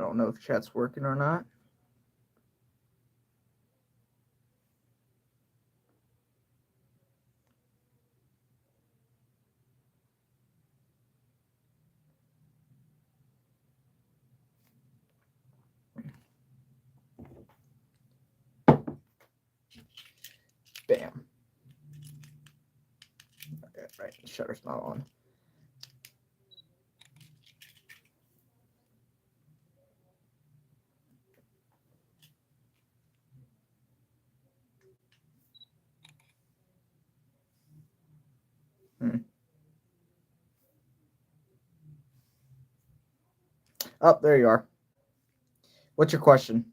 don't know if chat's working or not. Bam. Okay, right, shutter's not on. Oh, there you are. What's your question?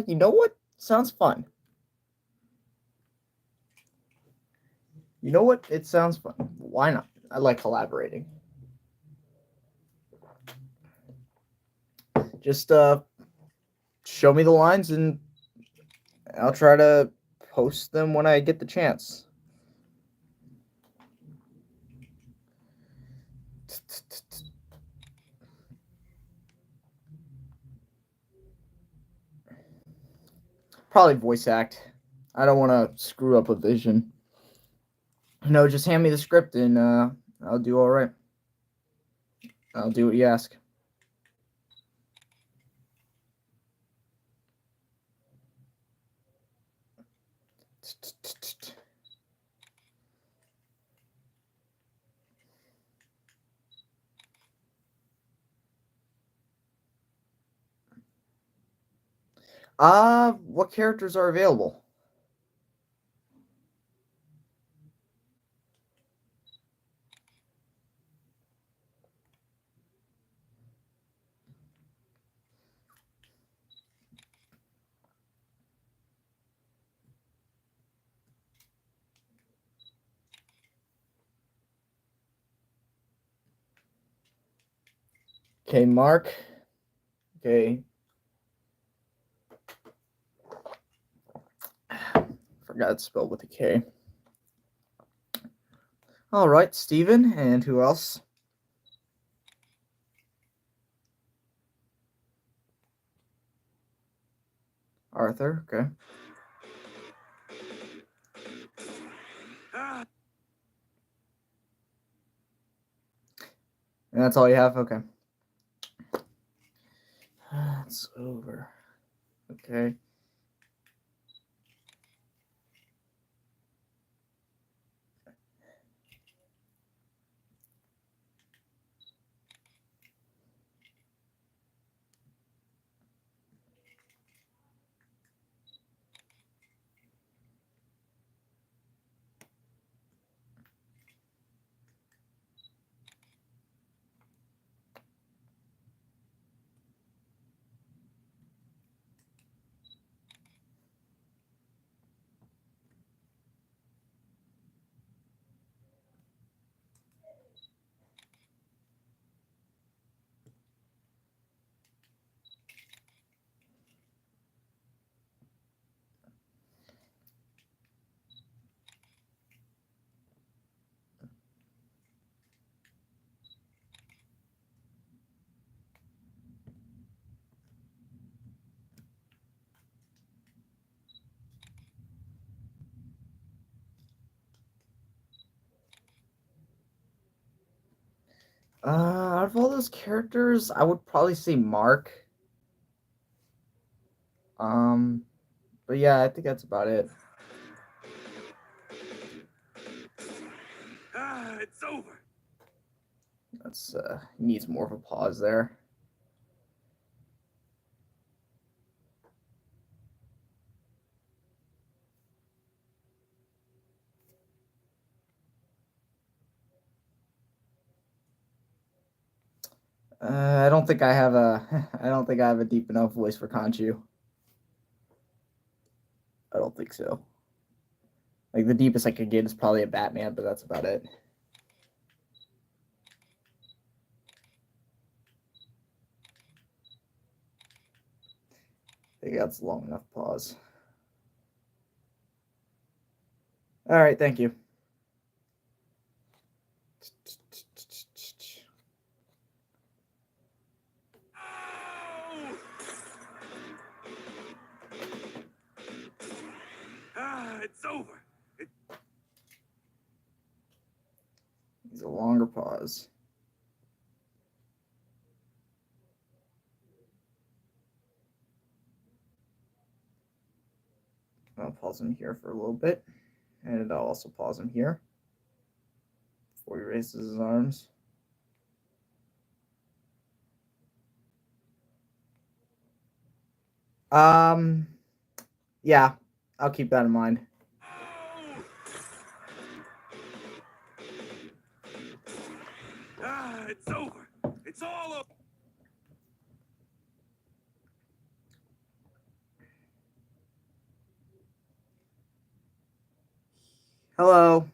You know what? Sounds fun. You know what? It sounds fun. Why not? I like collaborating. Just show me the lines and I'll try to post them when I get the chance. Probably voice act. I don't want to screw up a vision. No, just hand me the script and I'll do all right. I'll do what you ask. What characters are available? Okay, Mark. Okay. Forgot it's spelled with a K. All right, Steven. And who else? Arthur. Okay. And that's all you have? Okay. It's over. Okay. Out of all those characters, I would probably say Mark. But yeah, I think that's about it. It's over. That's needs more of a pause there. I don't think I have a I don't think I have a deep enough voice for Conchu. I don't think so. Like, the deepest I could get is probably a Batman, but that's about it. I think that's a long enough pause. All right, thank you. It's over. It's a longer pause. I'll pause him here for a little bit, and I'll also pause him here before he raises his arms. Yeah, I'll keep that in mind. It's over. It's all over. Hello.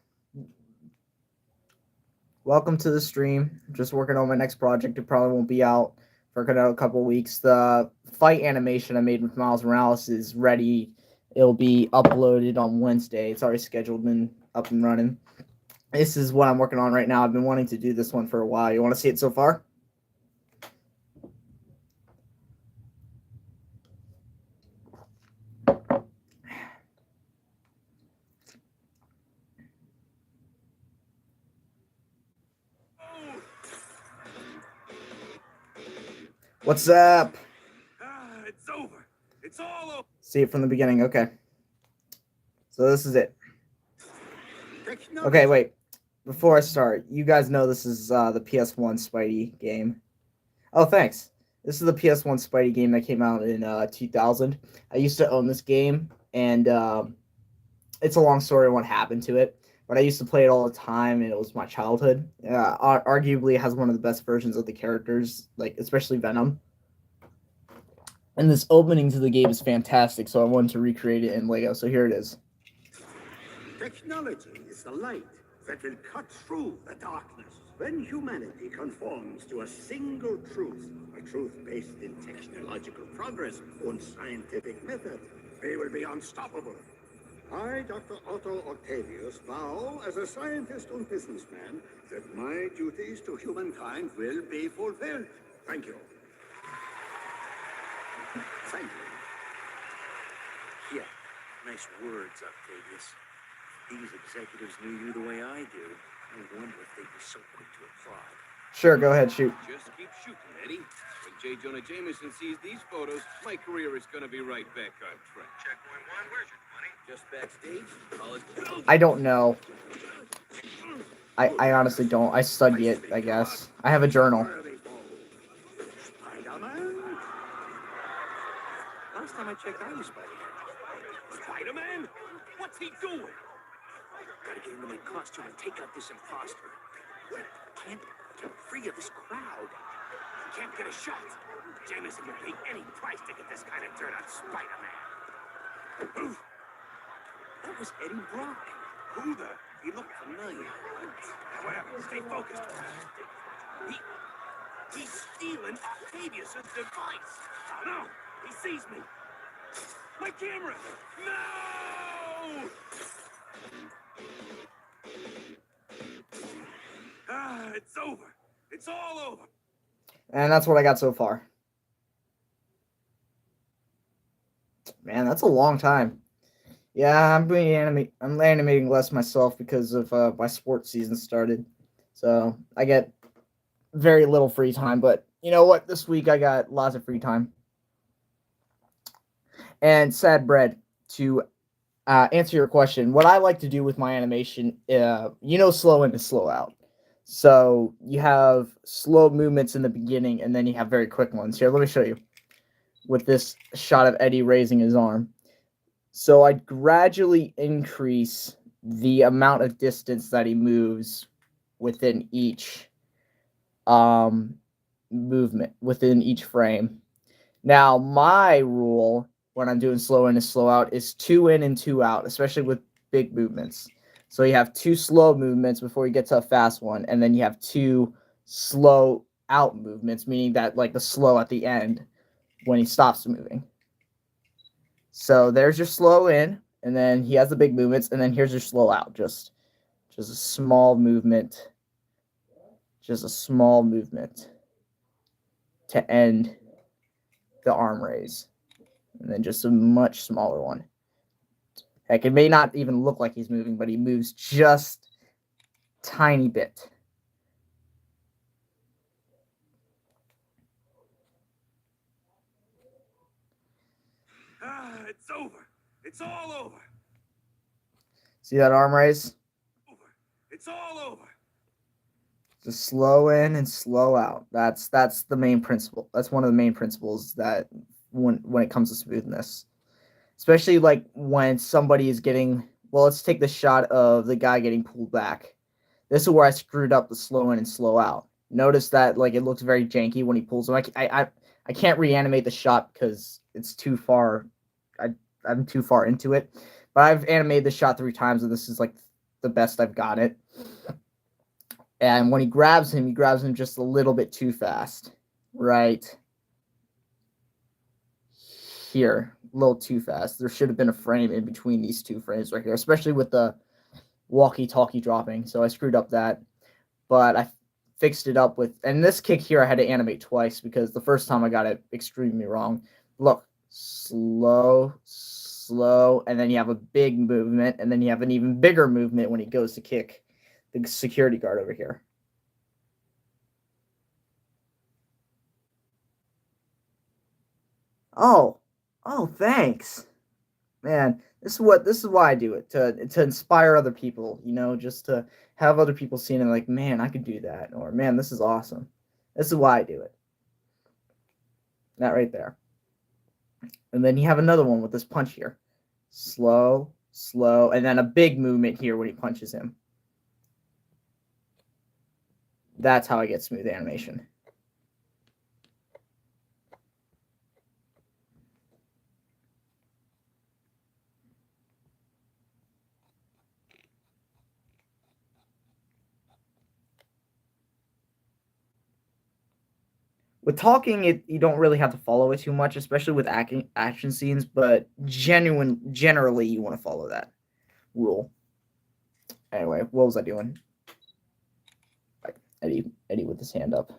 Welcome to the stream. I'm just working on my next project. It probably won't be out for a couple weeks. The fight animation I made with Miles Morales is ready. It'll be uploaded on Wednesday. It's already scheduled and up and running. This is what I'm working on right now. I've been wanting to do this one for a while. You want to see it so far? What's up? It's over. It's all over. See it from the beginning. Okay. So this is it. Okay, wait. Before I start, you guys know this is the PS1 Spidey game. Oh, thanks. This is the PS1 Spidey game that came out in 2000. I used to own this game, and it's a long story on what happened to it. But I used to play it all the time, and it was my childhood. Arguably, it has one of the best versions of the characters, like especially Venom. And this opening to the game is fantastic, so I wanted to recreate it in Lego. So here it is. Technology is the light that will cut through the darkness. When humanity conforms to a single truth, a truth based in technological progress and scientific method, we will be unstoppable. I, Dr. Otto Octavius, vow as a scientist and businessman that my duties to humankind will be fulfilled. Thank you. Thank you. Yeah, nice words, Octavius. These executives knew you the way I do. I wonder if they'd be so quick to applaud. Sure, go ahead, shoot. Just keep shooting, Eddie. When J. Jonah Jameson sees these photos, my career is going to be right back on track. Checkpoint 1, where's your money? Just backstage, I don't know. I honestly don't. I study it, I guess. I have a journal. Spider-Man? Last time I checked, I was Spider-Man. Spider-Man? What's he doing? Gotta get into my costume and take out this imposter. Can't get free of this crowd. Can't get a shot. Jameson would pay any price to get this kind of dirt on Spider-Man. That was Eddie Brock. Who the? He looked familiar. Whatever, stay focused. He's stealing Octavius' device. Oh no, he sees me. My camera! No! It's over. It's all over. And that's what I got so far. Man, that's a long time. Yeah, I'm animating less myself because of my sports season started. So I get very little free time, but you know what? This week I got lots of free time. And sad bread, to answer your question, what I like to do with my animation, slow in to slow out. So you have slow movements in the beginning, and then you have very quick ones. Here, let me show you with this shot of Eddie raising his arm. So I gradually increase the amount of distance that he moves within each movement, within each frame. Now, my rule when I'm doing slow in and slow out is 2 in and 2 out, especially with big movements. So you have 2 slow movements before you get to a fast one, and then you have 2 slow out movements, meaning that like the slow at the end when he stops moving. So there's your slow in, and then he has the big movements, and then here's your slow out. Just a small movement. Just a small movement to end the arm raise. And then just a much smaller one. Heck, it may not even look like he's moving, but he moves just tiny bit. It's over. It's all over. See that arm raise? Over. It's all over. Just slow in and slow out. That's the main principle. That's one of the main principles that when it comes to smoothness. Especially like when somebody is getting, well, let's take the shot of the guy getting pulled back. This is where I screwed up the slow in and slow out. Notice that like it looks very janky when he pulls him. I can't reanimate the shot because it's too far. I'm too far into it. But I've animated the shot 3 times, and this is like the best I've got it. And when he grabs him just a little bit too fast. Right here. A little too fast. There should have been a frame in between these 2 frames right here, especially with the walkie-talkie dropping. So I screwed up that. But I fixed it up with, and this kick here I had to animate twice because the first time I got it extremely wrong. Look, slow, and then you have a big movement, and then you have an even bigger movement when he goes to kick the security guard over here. Oh, thanks, man. This is why I do it, to inspire other people, just to have other people seeing it like, man, I could do that, or man, this is awesome. This is why I do it. That right there. And then you have another one with this punch here. Slow, and then a big movement here when he punches him. That's how I get smooth animation. With talking, you don't really have to follow it too much, especially with action scenes, but generally you want to follow that rule. Anyway, what was I doing? Eddie with his hand up.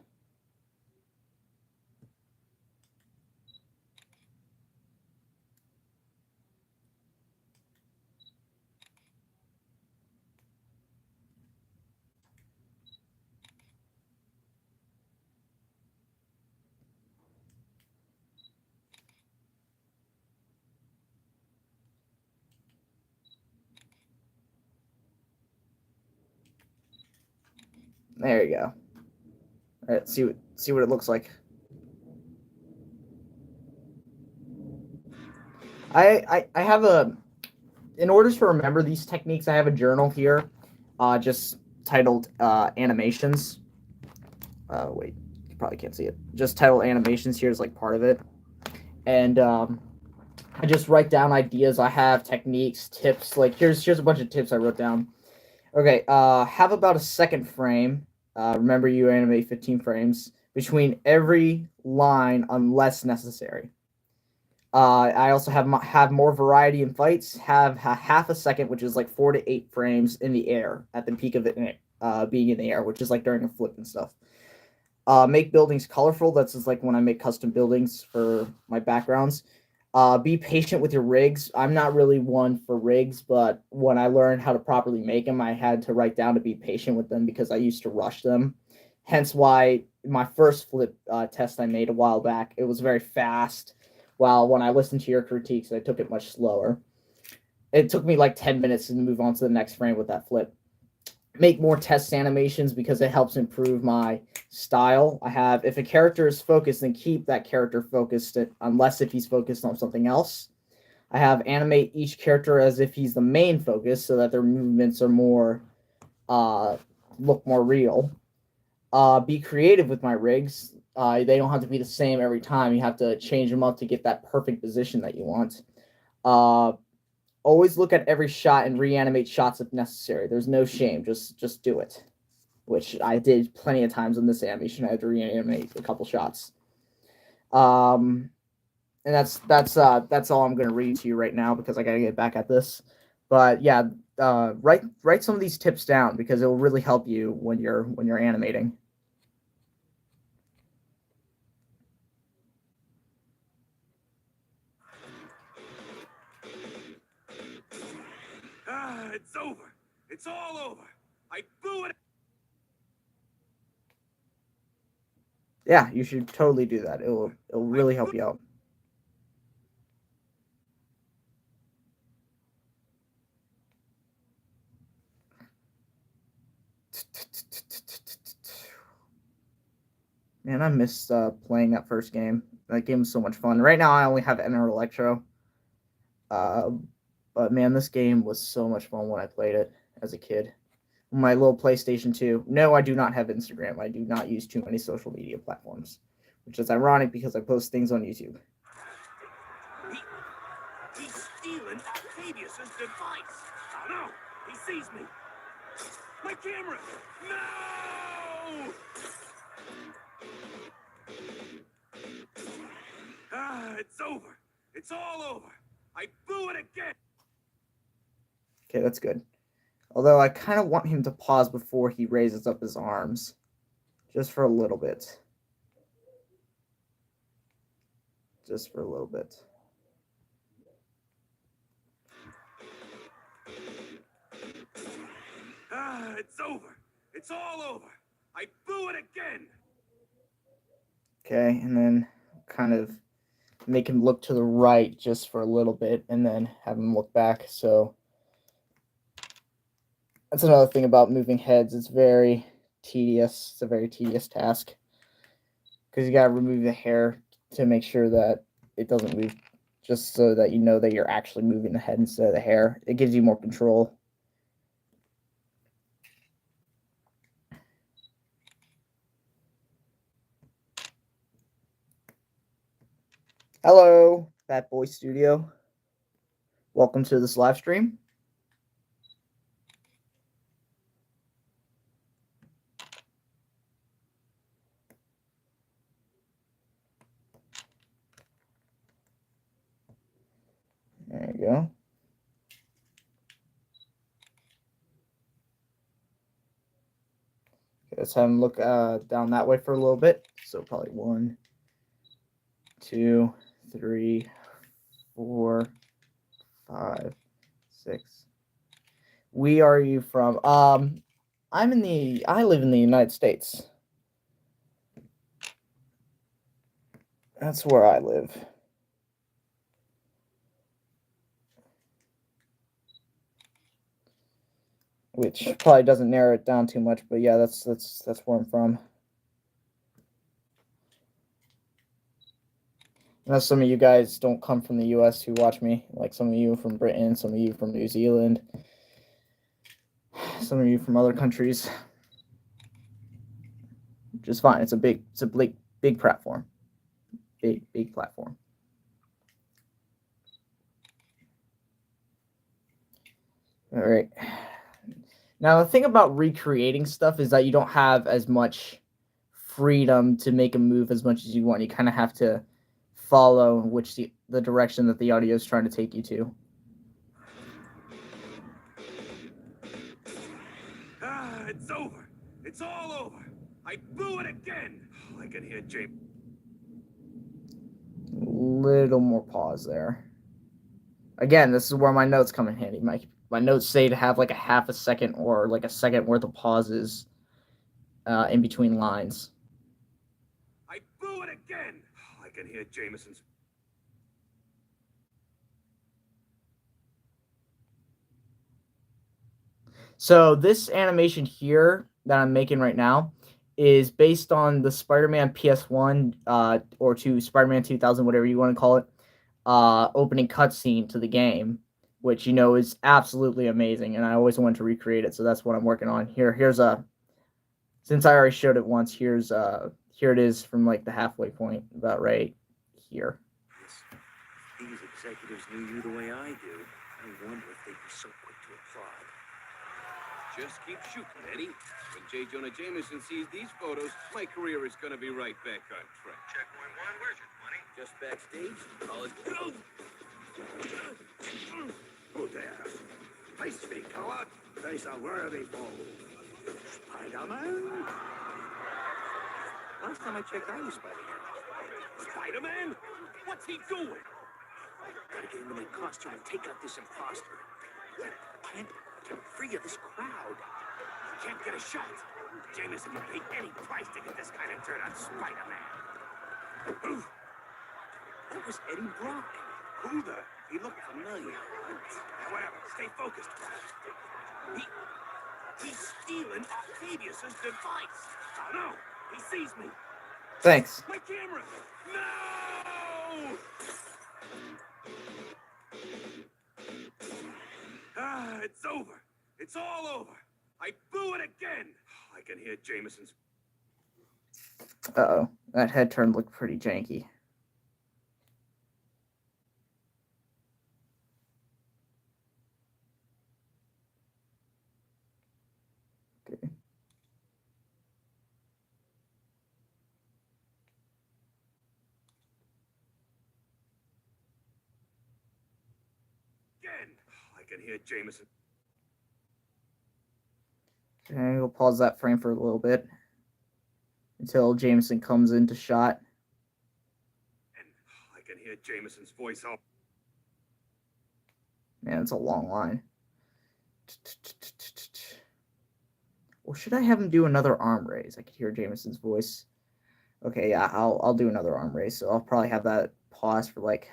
There you go. All right, see what it looks like. I have in order to remember these techniques, I have a journal here, just titled animations. Wait, you probably can't see it. Just titled animations here is like part of it, and I just write down ideas I have, techniques, tips. Like here's a bunch of tips I wrote down. Okay, have about a second frame. Remember, you animate 15 frames between every line unless necessary. I also have more variety in fights. Have half a second, which is like 4 to 8 frames in the air at the peak of it being in the air, which is like during a flip and stuff. Make buildings colorful. That's just like when I make custom buildings for my backgrounds. Be patient with your rigs. I'm not really one for rigs, but when I learned how to properly make them, I had to write down to be patient with them because I used to rush them. Hence why my first flip test I made a while back, it was very fast. While when I listened to your critiques, I took it much slower. It took me like 10 minutes to move on to the next frame with that flip. Make more test animations because it helps improve my style. I have, if a character is focused, then keep that character focused unless if he's focused on something else. I have animate each character as if he's the main focus so that their movements are more look more real. Be creative with my rigs. They don't have to be the same every time. You have to change them up to get that perfect position that you want. Always look at every shot and reanimate shots if necessary. There's no shame. Just do it, which I did plenty of times in this animation. I had to reanimate a couple shots. And that's all I'm gonna read to you right now because I gotta get back at this. But yeah, write some of these tips down because it will really help you when you're animating. It's over. It's all over. I blew it. Yeah, you should totally do that. It'll really help you out. Man, I missed playing that first game. That game was so much fun. Right now, I only have Enter Electro. Uh, but man, this game was so much fun when I played it as a kid. My little PlayStation 2. No, I do not have Instagram. I do not use too many social media platforms, which is ironic because I post things on YouTube. He's stealing Octavius's device. Oh no, he sees me. My camera. No! It's over. It's all over. I blew it again. Okay, that's good. Although I kind of want him to pause before he raises up his arms. Just for a little bit. Just for a little bit. It's over. It's all over. I blew it again. Okay, and then kind of make him look to the right just for a little bit and then have him look back. So that's another thing about moving heads. It's very tedious. It's a very tedious task because you got to remove the hair to make sure that it doesn't move, just so that you know that you're actually moving the head instead of the hair. It gives you more control. Hello, Fat Boy Studio. Welcome to this live stream. There you go. Okay, let's have him look down that way for a little bit. So probably 1, 2, 3, 4, 5, 6. Where are you from? I live in the United States. That's where I live. Which probably doesn't narrow it down too much, but yeah, that's where I'm from. Unless some of you guys don't come from the US who watch me, like some of you from Britain, some of you from New Zealand, some of you from other countries. Which is fine. It's a big platform. Big platform. All right. Now, the thing about recreating stuff is that you don't have as much freedom to make a move as much as you want. You kind of have to follow the direction that the audio is trying to take you to. It's over. It's all over. I blew it again. I can hear James. Little more pause there. Again, this is where my notes come in handy. My notes say to have like a half a second or like a second worth of pauses in between lines. I blew it again. I can hear Jameson's. So this animation here that I'm making right now is based on the Spider-Man PS1 or Spider-Man 2000, whatever you want to call it, opening cutscene to the game, which is absolutely amazing, and I always wanted to recreate it, so that's what I'm working on. Since I already showed it once, here's here it is from like the halfway point, about right here. These executives knew you the way I do. I wonder if they'd be so quick to applaud. Just keep shooting, Eddie. When J. Jonah Jameson sees these photos, my career is gonna be right back on track. Checkpoint 1, where's your 20? Just backstage. College. Who dares? Face me, coward. Face a worthy foe. Spider-Man? Last time I checked, I was Spider-Man. Spider-Man? What's he doing? Gotta get into my costume and take out this imposter. I can't get free of this crowd. Can't get a shot. Jameson would pay any price to get this kind of dirt on Spider-Man. That was Eddie Brock. Who the? He looked familiar. Whatever. Stay focused. He's stealing Octavius's device. Oh no! He sees me. Thanks. My camera! No! It's over. It's all over. I blew it again. I can hear Jameson's. Uh-oh. That head turn looked pretty janky. Okay. Again. I can hear Jameson. Okay, we'll pause that frame for a little bit until Jameson comes into shot. And I can hear Jameson's voice all. Man, it's a long line. Or should I have him do another arm raise? I could hear Jameson's voice. Okay, yeah, I'll do another arm raise. So I'll probably have that pause for like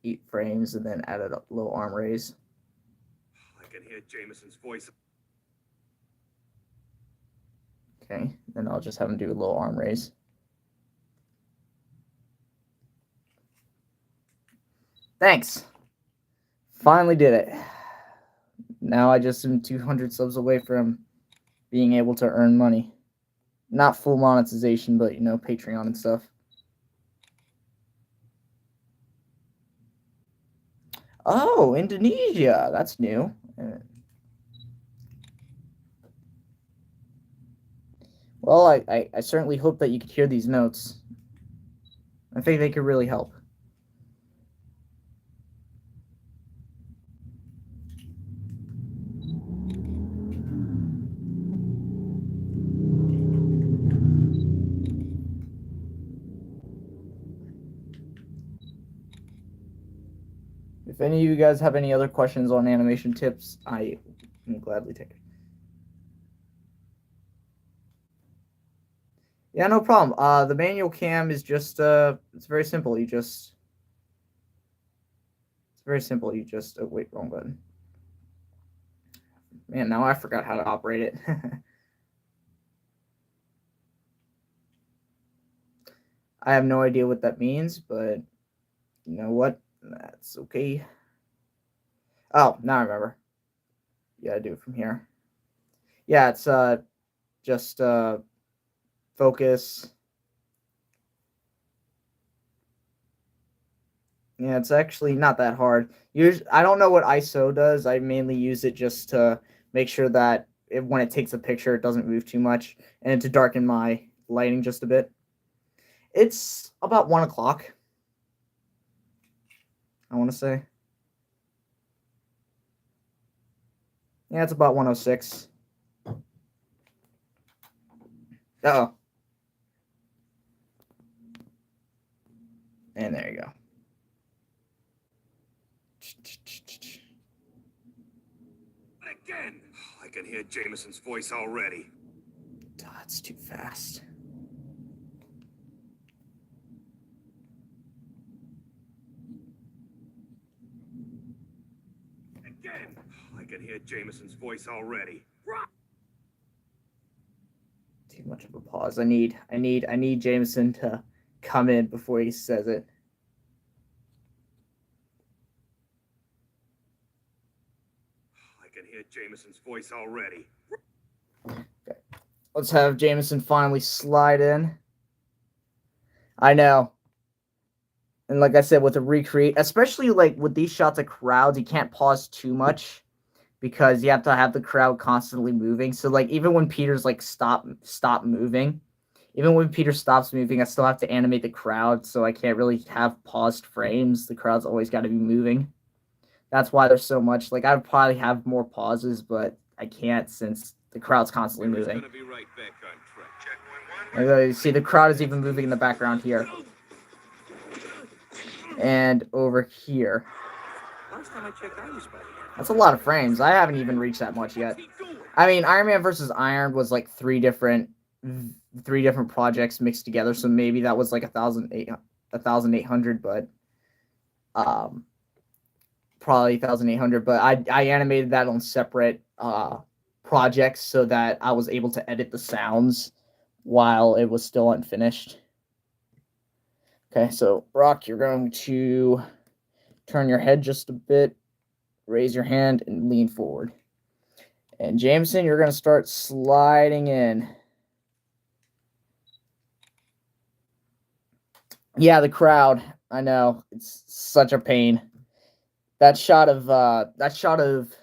8 frames and then add a little arm raise. I can hear Jameson's voice. Okay, then I'll just have him do a little arm raise. Thanks. Finally did it. Now I just am 200 subs away from being able to earn money. Not full monetization, but, you know, Patreon and stuff. Oh, Indonesia. That's new. Well, I certainly hope that you could hear these notes. I think they could really help. If any of you guys have any other questions on animation tips, I can gladly take it. Yeah, no problem. The manual cam is just it's very simple. It's very simple. Oh wait, wrong button. Man, now I forgot how to operate it. I have no idea what that means, but you know what? That's okay. Oh, now I remember. Yeah, I do it from here. Yeah, it's just focus. Yeah, it's actually not that hard. I don't know what ISO does. I mainly use it just to make sure that when it takes a picture, it doesn't move too much, and to darken my lighting just a bit. It's about 1 o'clock, I want to say. Yeah, it's about 1:06. Uh-oh. And there you go. Again. I can hear Jameson's voice already. That's too fast. Again. I can hear Jameson's voice already. Too much of a pause. I need Jameson to come in before he says it. I can hear Jameson's voice already. Okay. Let's have Jameson finally slide in. I know. And like I said, with the recreate, especially like with these shots of crowds, you can't pause too much because you have to have the crowd constantly moving. So like even when Peter's like stop moving, even when Peter stops moving, I still have to animate the crowd, so I can't really have paused frames. The crowd's always got to be moving. That's why there's so much. Like I'd probably have more pauses, but I can't since the crowd's constantly moving. Be right back on track. And you see the crowd is even moving in the background here. And over here. Last time I checked, I was Spider-Man. That's a lot of frames. I haven't even reached that much yet. I mean, Iron Man versus Iron was like three different projects mixed together, so maybe that was like 1,800, but probably 1,800. But I animated that on separate projects so that I was able to edit the sounds while it was still unfinished. Okay, so Brock, you're going to turn your head just a bit, raise your hand, and lean forward. And Jameson, you're going to start sliding in. Yeah, the crowd. I know. It's such a pain. That shot of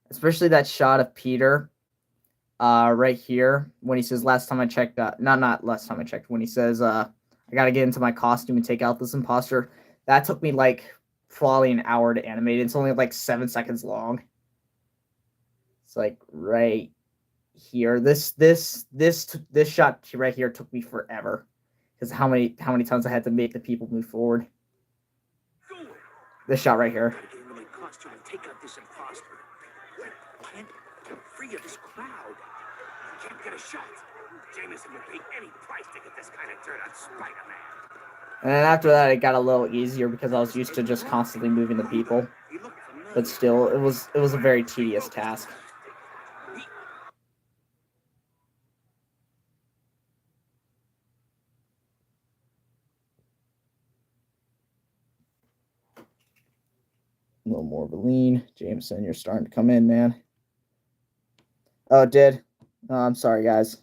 especially that shot of Peter right here when he says last time I checked, not last time I checked, when he says I got to get into my costume and take out this imposter. That took me like probably an hour to animate. It's only like 7 seconds long. It's like right here. This shot right here took me forever because how many times I had to make the people move forward. This shot right here. Gotta get into my costume and take out this imposter. I can't get free of this crowd. I can't get a shot. Jameson would pay any price to get this kind of dirt on Spider-Man. And then after that, it got a little easier because I was used to just constantly moving the people. But still, it was a very tedious task. A little more of a lean. Jameson, you're starting to come in, man. Oh, it did. Oh, I'm sorry, guys.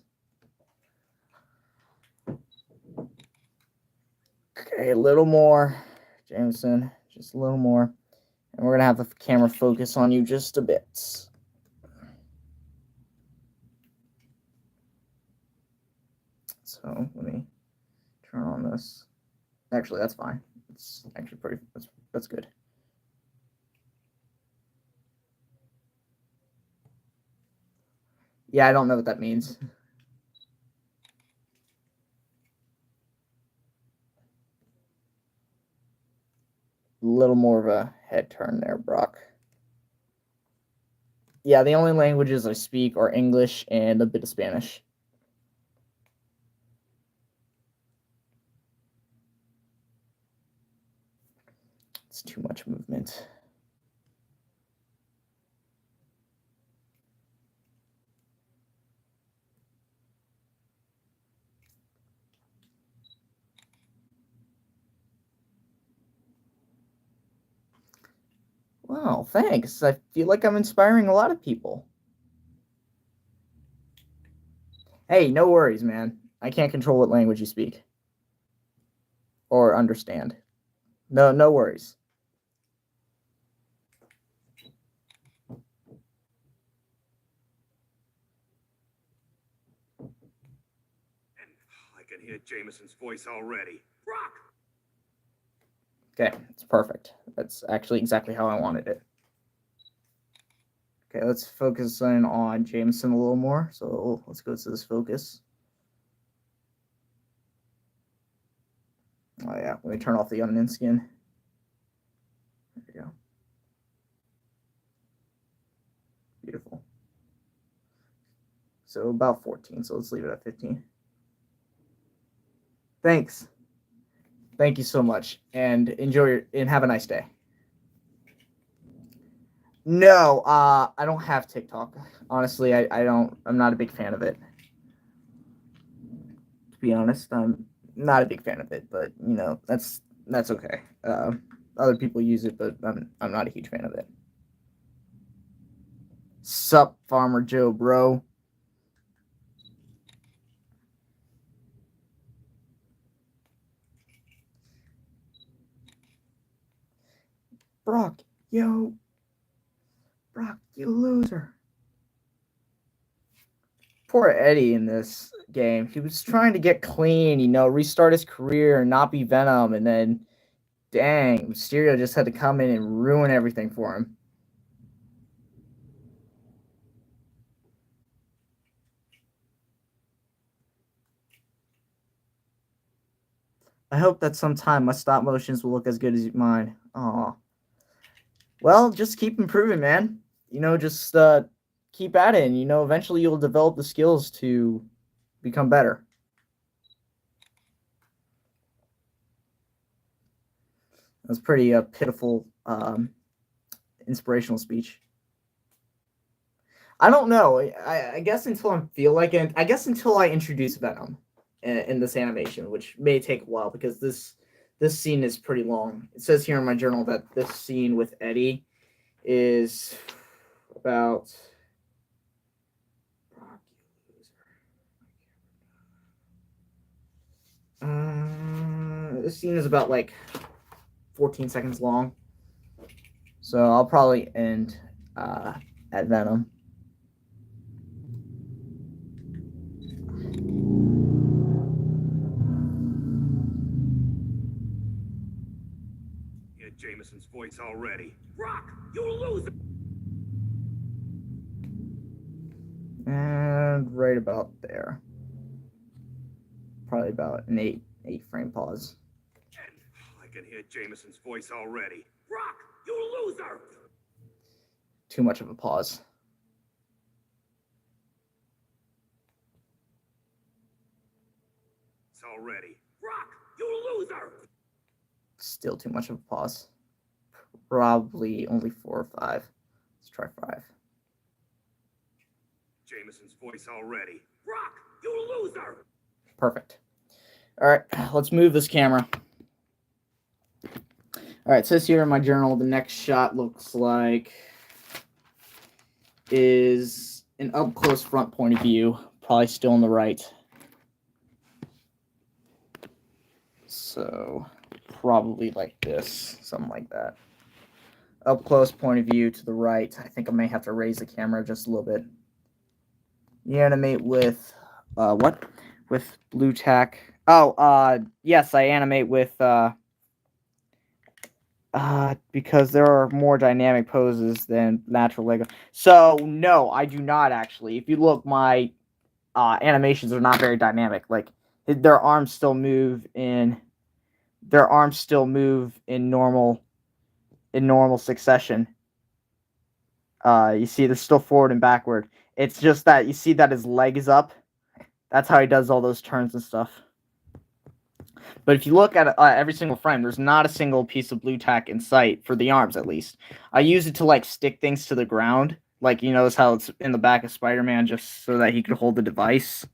Okay, a little more. Jameson, just a little more. And we're going to have the camera focus on you just a bit. So let me turn on this. Actually, that's fine. It's actually that's good. Yeah, I don't know what that means. A little more of a head turn there, Brock. Yeah, the only languages I speak are English and a bit of Spanish. It's too much movement. Wow, thanks. I feel like I'm inspiring a lot of people. Hey, no worries, man. I can't control what language you speak or understand. No worries. And I can hear Jameson's voice already. Rock! Okay, it's perfect. That's actually exactly how I wanted it. Okay, let's focus in on Jameson a little more. So let's go to this focus. Oh yeah, let me turn off the onion skin. There we go. Beautiful. So about 14, so let's leave it at 15. Thanks. Thank you so much, and and have a nice day. No, I don't have TikTok. Honestly, I'm not a big fan of it. To be honest, I'm not a big fan of it, but you know, that's okay. Other people use it, but I'm not a huge fan of it. Sup, Farmer Joe, bro. Brock, yo. Brock, you loser. Poor Eddie in this game. He was trying to get clean, restart his career and not be Venom, and then, dang, Mysterio just had to come in and ruin everything for him. I hope that sometime my stop motions will look as good as mine. Aw. Well, just keep improving, man. Just keep at it, and eventually you'll develop the skills to become better. That's pretty pitiful, inspirational speech. I don't know. I guess until I feel like it. I guess until I introduce Venom in this animation, which may take a while because this scene is pretty long. It says here in my journal that this scene with Eddie is about. This scene is about like 14 seconds long, so I'll probably end at Venom. Yeah, Jameson's voice already. Brock, you loser! And right about there. Probably about an 8 frame pause. I can hear Jameson's voice already. Brock, you loser! Too much of a pause. It's already. Brock, you loser! Still too much of a pause. Probably only 4 or 5. Let's try 5. Jameson's voice already. Brock, you loser! Perfect. All right, let's move this camera. All right, it says here in my journal, the next shot looks like is an up-close front point of view, probably still on the right. So probably like this, something like that. Up-close point of view to the right. I think I may have to raise the camera just a little bit. You animate with, what? With blue tack. Oh, yes, I animate with, because there are more dynamic poses than natural Lego. So, no, I do not actually. If you look, my animations are not very dynamic. Like, their arms still move in normal succession. You see they're still forward and backward. It's just that you see that his leg is up. That's how he does all those turns and stuff. But if you look at every single frame, there's not a single piece of blue tack in sight, for the arms at least. I use it to like stick things to the ground. Like, you notice how it's in the back of Spider-Man just so that he could hold the device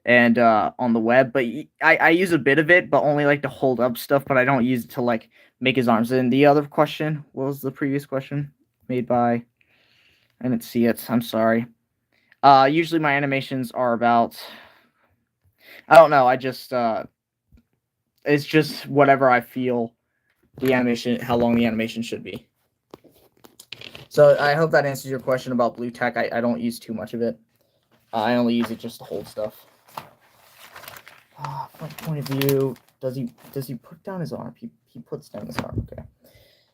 and on the web. But I use a bit of it, but only like to hold up stuff, but I don't use it to like make his arms. And the other question, what was the previous question? Made by, I didn't see it, I'm sorry. Usually my animations are about, I don't know, I just, it's just whatever I feel the animation, how long the animation should be. So I hope that answers your question about blue tack. I don't use too much of it. I only use it just to hold stuff. Front point of view. Does he put down his arm? He puts down his arm. Okay.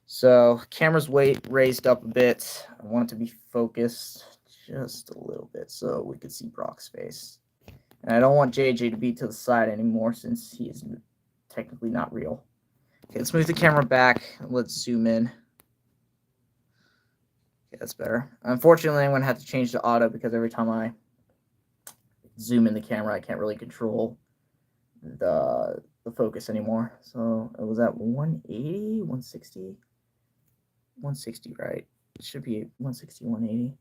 So camera's weight raised up a bit. I want it to be focused just a little bit so we could see Brock's face. And I don't want JJ to be to the side anymore since he is technically not real. Okay, let's move the camera back. Let's zoom in. Okay, that's better. Unfortunately, I'm going to have to change to auto because every time I zoom in the camera, I can't really control the focus anymore. So it was at 180, 160, 160, right? It should be 160, 180. I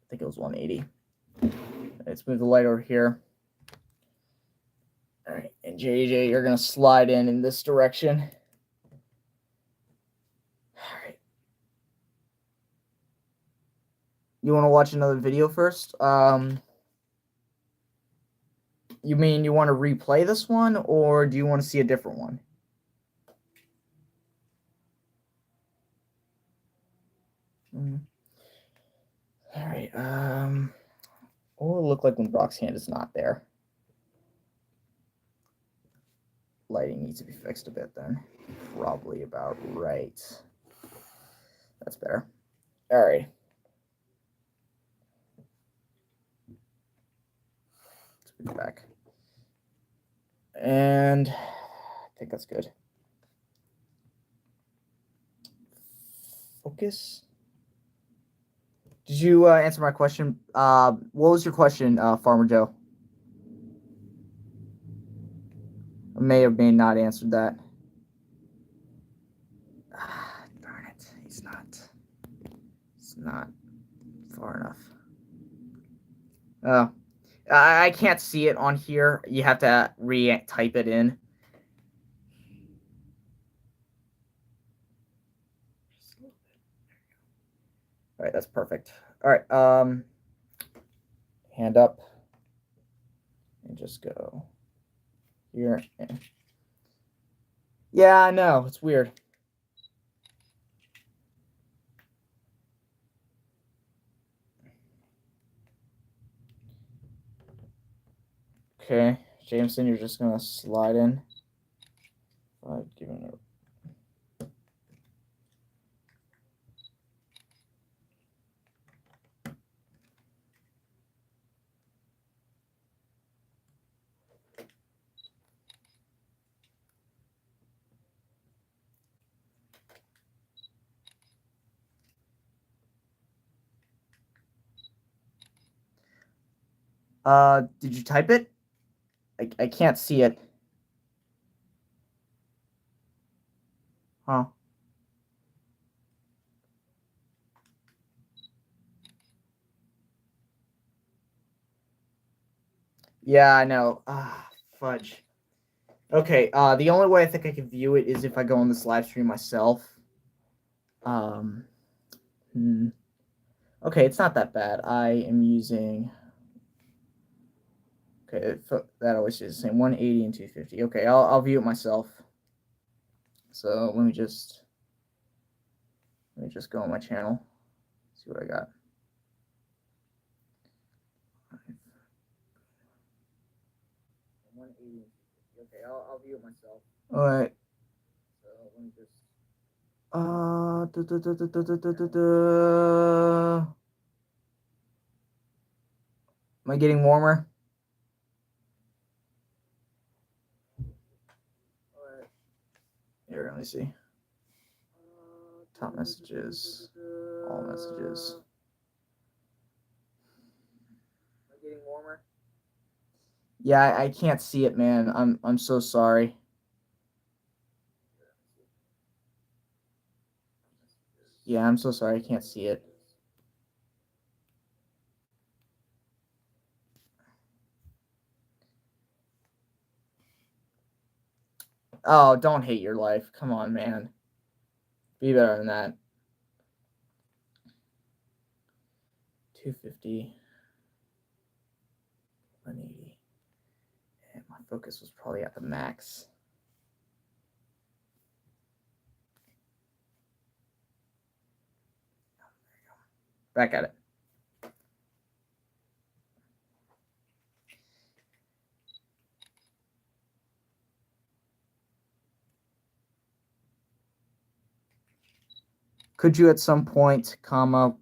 think it was 180. Let's move the light over here. All right, and JJ, you're gonna slide in this direction. All right. You want to watch another video first? You mean you want to replay this one, or do you want to see a different one? All right. What will it look like when Brock's hand is not there? Lighting needs to be fixed a bit then. Probably about right. That's better. All right. Let's put it back. And I think that's good. Focus. Did you answer my question? What was your question, Farmer Joe? I may have may not answered that. Darn it. It's not far enough. Oh. I can't see it on here. You have to re-type it in. All right, that's perfect. All right, hand up and just go here. Yeah, I know, it's weird. Okay, Jameson, you're just gonna slide in. Giving it. Did you type it? I can't see it. Huh. Yeah, I know. Ah, fudge. Okay, the only way I think I can view it is if I go on this live stream myself. Okay, it's not that bad. I am using. Okay, that always is the same. 180 and 250. Okay, I'll view it myself. So let me just go on my channel. See what I got. Okay, I'll view it myself. All right. So let me just. Am I getting warmer? Here, let me see. Top messages, all messages. Am I getting warmer? Yeah, I can't see it, man. I'm so sorry. Yeah, I'm so sorry. I can't see it. Oh, don't hate your life. Come on, man. Be better than that. 250. 180. And my focus was probably at the max. Back at it. Could you at some point, comma,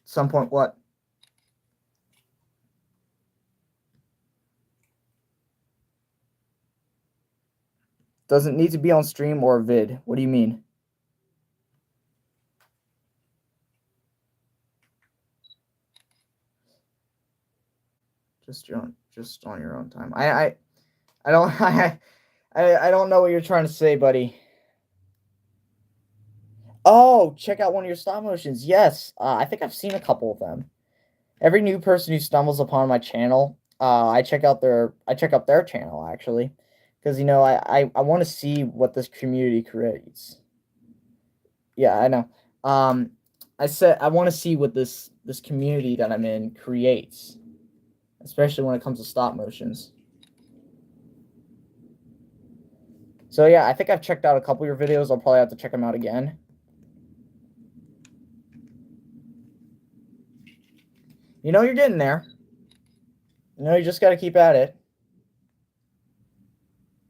some point what? Doesn't need to be on stream or vid. What do you mean? Just on your own time. I don't I don't know what you're trying to say, buddy. Oh, check out one of your stop motions. Yes, I think I've seen a couple of them. Every new person who stumbles upon my channel, I check out their channel actually, because you know I want to see what this community creates. Yeah, I know. I said I want to see what this community that I'm in creates, especially when it comes to stop motions. So yeah, I think I've checked out a couple of your videos. I'll probably have to check them out again. You know you're getting there. You know you just got to keep at it.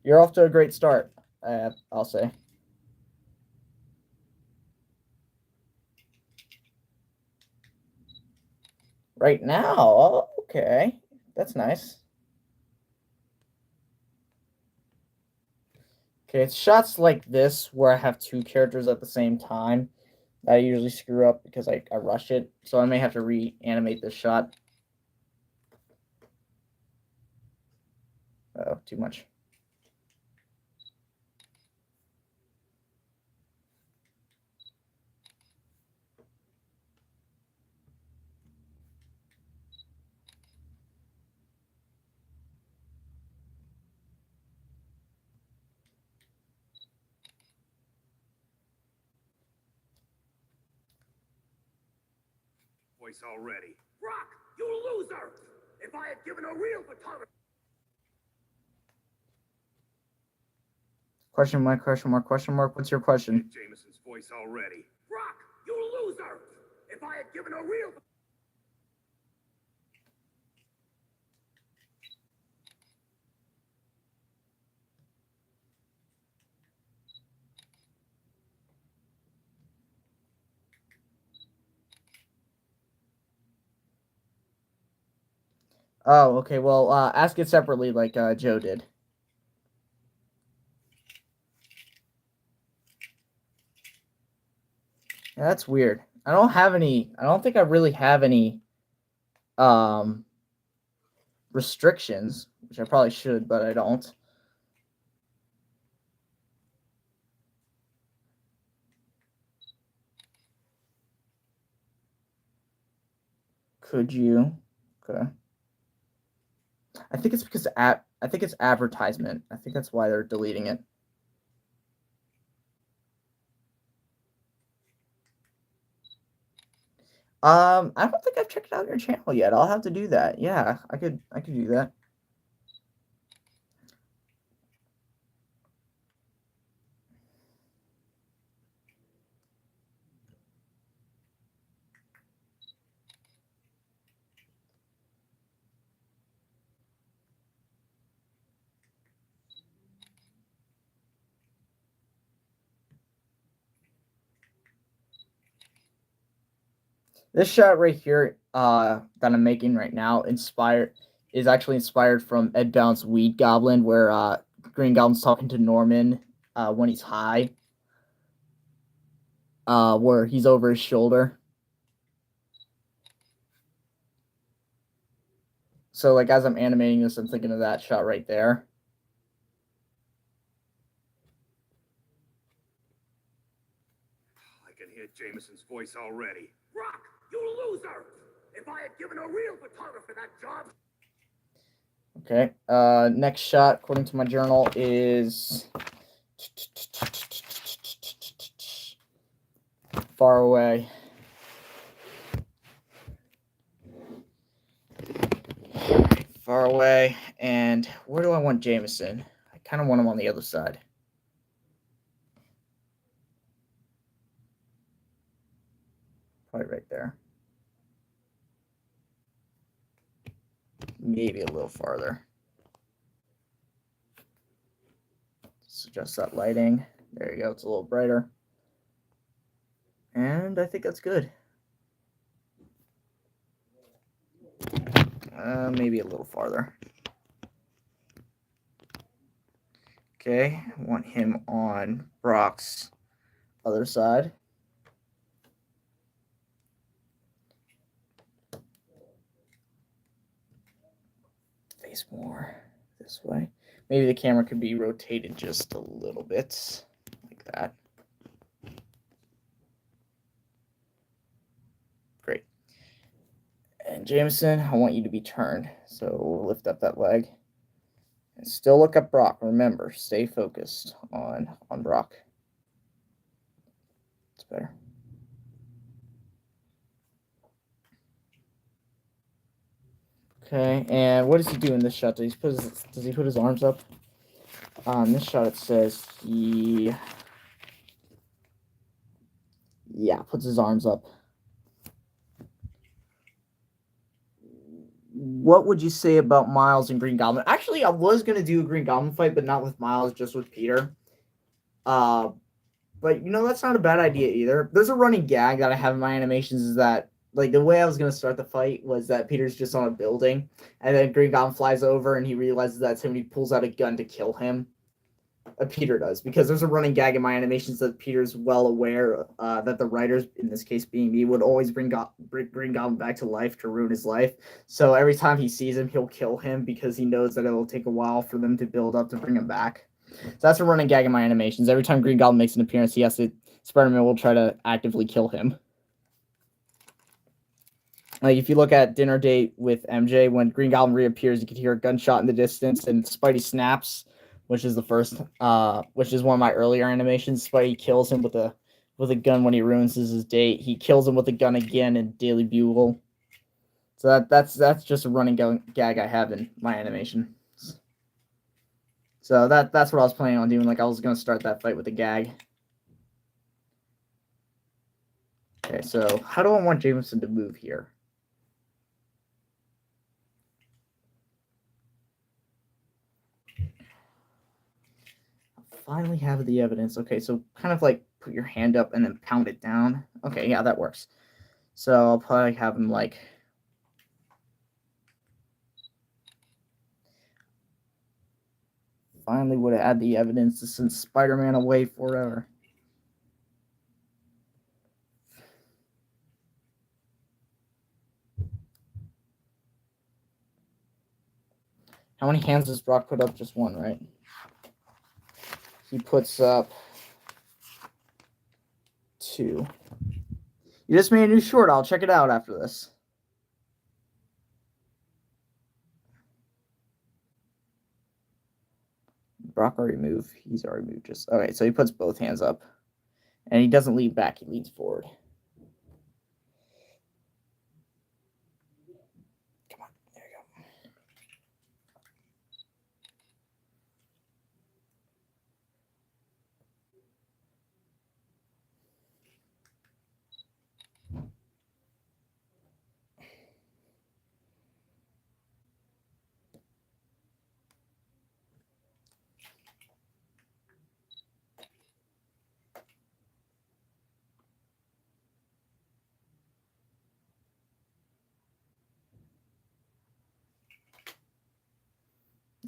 You're off to a great start, I'll say. Right now, oh, okay. That's nice. Okay, it's shots like this where I have two characters at the same time that I usually screw up because I rush it. So I may have to reanimate this shot. Oh, too much. Voice already. Brock, you loser! If I had given a real photographer. Question mark, question mark, question mark. What's your question? Jameson's voice already. Brock, you loser! If I had given a real. Oh, okay. Well, ask it separately like Joe did. Yeah, that's weird. I don't have any. I don't think I really have any restrictions, which I probably should, but I don't. Could you? Okay. I think it's because I think it's advertisement. I think that's why they're deleting it. I don't think I've checked out your channel yet. I'll have to do that. Yeah, I could do that. This shot right here, that I'm making right now, is actually inspired from Ed Bound's Weed Goblin, where Green Goblin's talking to Norman when he's high, where he's over his shoulder. So, like, as I'm animating this, I'm thinking of that shot right there. I can hear Jameson's voice already. Brock, you loser! If I had given a real photographer that job. Okay. Next shot, according to my journal, is far away. Far away. And where do I want Jameson? I kind of want him on the other side. Probably right there. Maybe a little farther. Let's adjust that lighting. There you go. It's a little brighter. And I think that's good. Maybe a little farther. Okay, I want him on Brock's other side. Face more this way. Maybe the camera could be rotated just a little bit, like that. Great. And Jameson, I want you to be turned. So we'll lift up that leg. And still look at Brock. Remember, stay focused on Brock. It's better. Okay, and what does he do in this shot? Does he put his arms up? On this shot, it says he, puts his arms up. What would you say about Miles and Green Goblin? Actually, I was gonna do a Green Goblin fight, but not with Miles, just with Peter. But that's not a bad idea either. There's a running gag that I have in my animations is that the way I was gonna start the fight was that Peter's just on a building, and then Green Goblin flies over and he realizes that's him and he pulls out a gun to kill him. Peter does, because there's a running gag in my animations that Peter's well aware that the writers, in this case being me, would always bring Green Goblin back to life to ruin his life. So every time he sees him, he'll kill him because he knows that it'll take a while for them to build up to bring him back. So that's a running gag in my animations. Every time Green Goblin makes an appearance, Spider-Man will try to actively kill him. Like if you look at Dinner Date with MJ, when Green Goblin reappears, you can hear a gunshot in the distance, and Spidey snaps, which is which is one of my earlier animations. Spidey kills him with a gun when he ruins his date. He kills him with a gun again in Daily Bugle. So that's just a running gag I have in my animation. So that's what I was planning on doing. Like I was gonna start that fight with a gag. Okay, so how do I want Jameson to move here? Finally have the evidence. Okay, so kind of like put your hand up and then pound it down. Okay, yeah, that works. So I'll probably have him like finally would have had the evidence to send Spider-Man away forever. How many hands does Brock put up? Just one, right? He puts up 2. You just made a new short. I'll check it out after this. Brock already moved. He's already moved. Okay, so he puts both hands up. And he doesn't lean back. He leans forward. Come on. There you go.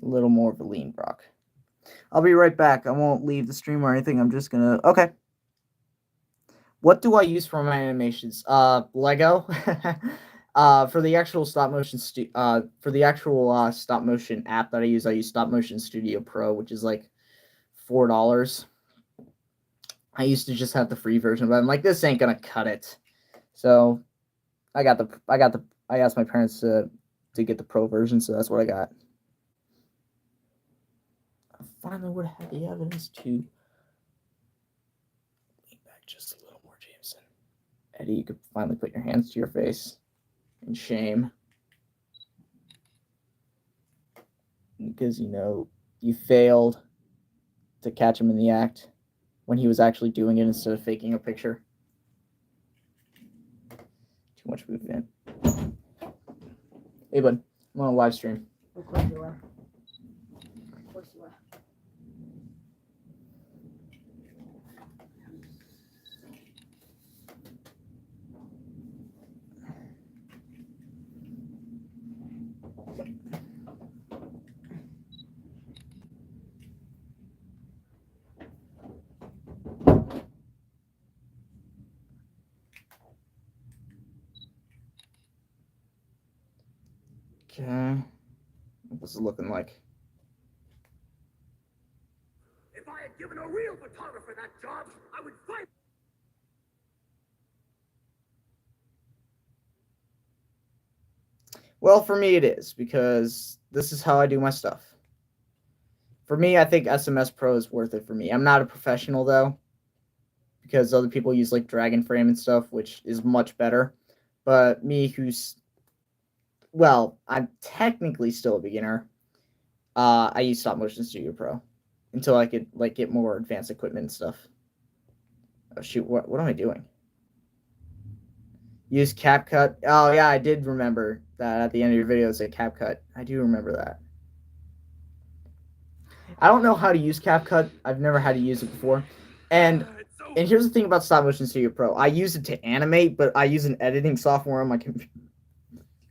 A little more of a lean Brock. I'll be right back. I won't leave the stream or anything. I'm just gonna. Okay. What do I use for my animations? Lego. For the actual stop motion stop motion app that I use Stop Motion Studio Pro, which is like $4. I used to just have the free version, but I'm like, this ain't gonna cut it. So I asked my parents to get the pro version, so that's what I got. I finally would have had the evidence to lean back just a little more, Jameson. Eddie, you could finally put your hands to your face in shame. Because, you failed to catch him in the act when he was actually doing it instead of faking a picture. Too much movement. Hey, bud, I'm on a live stream. Of course you are. Of course you are. Okay. What this is looking like. If I had given a real photographer that job, I would fight. Well, for me it is, because this is how I do my stuff. For me, I think SMS Pro is worth it for me. I'm not a professional, though, because other people use, like, Dragon Frame and stuff, which is much better. But me, I'm technically still a beginner, I use Stop Motion Studio Pro. until I could like get more advanced equipment and stuff. Oh shoot, what am I doing? Use CapCut. Oh yeah, I did remember that at the end of your video it said CapCut. I do remember that. I don't know how to use CapCut. I've never had to use it before. And here's the thing about Stop Motion Studio Pro. I use it to animate, but I use an editing software on my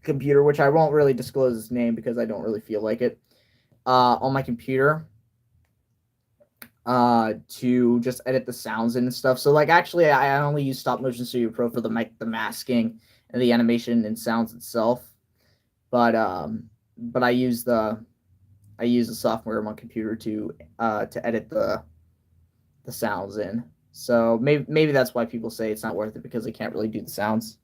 computer, which I won't really disclose its name because I don't really feel like it. On my computer, to just edit the sounds and stuff. So like actually I only use Stop Motion Studio Pro for the masking and the animation and sounds itself. But I use the software on my computer to edit the sounds in. So maybe that's why people say it's not worth it, because they can't really do the sounds.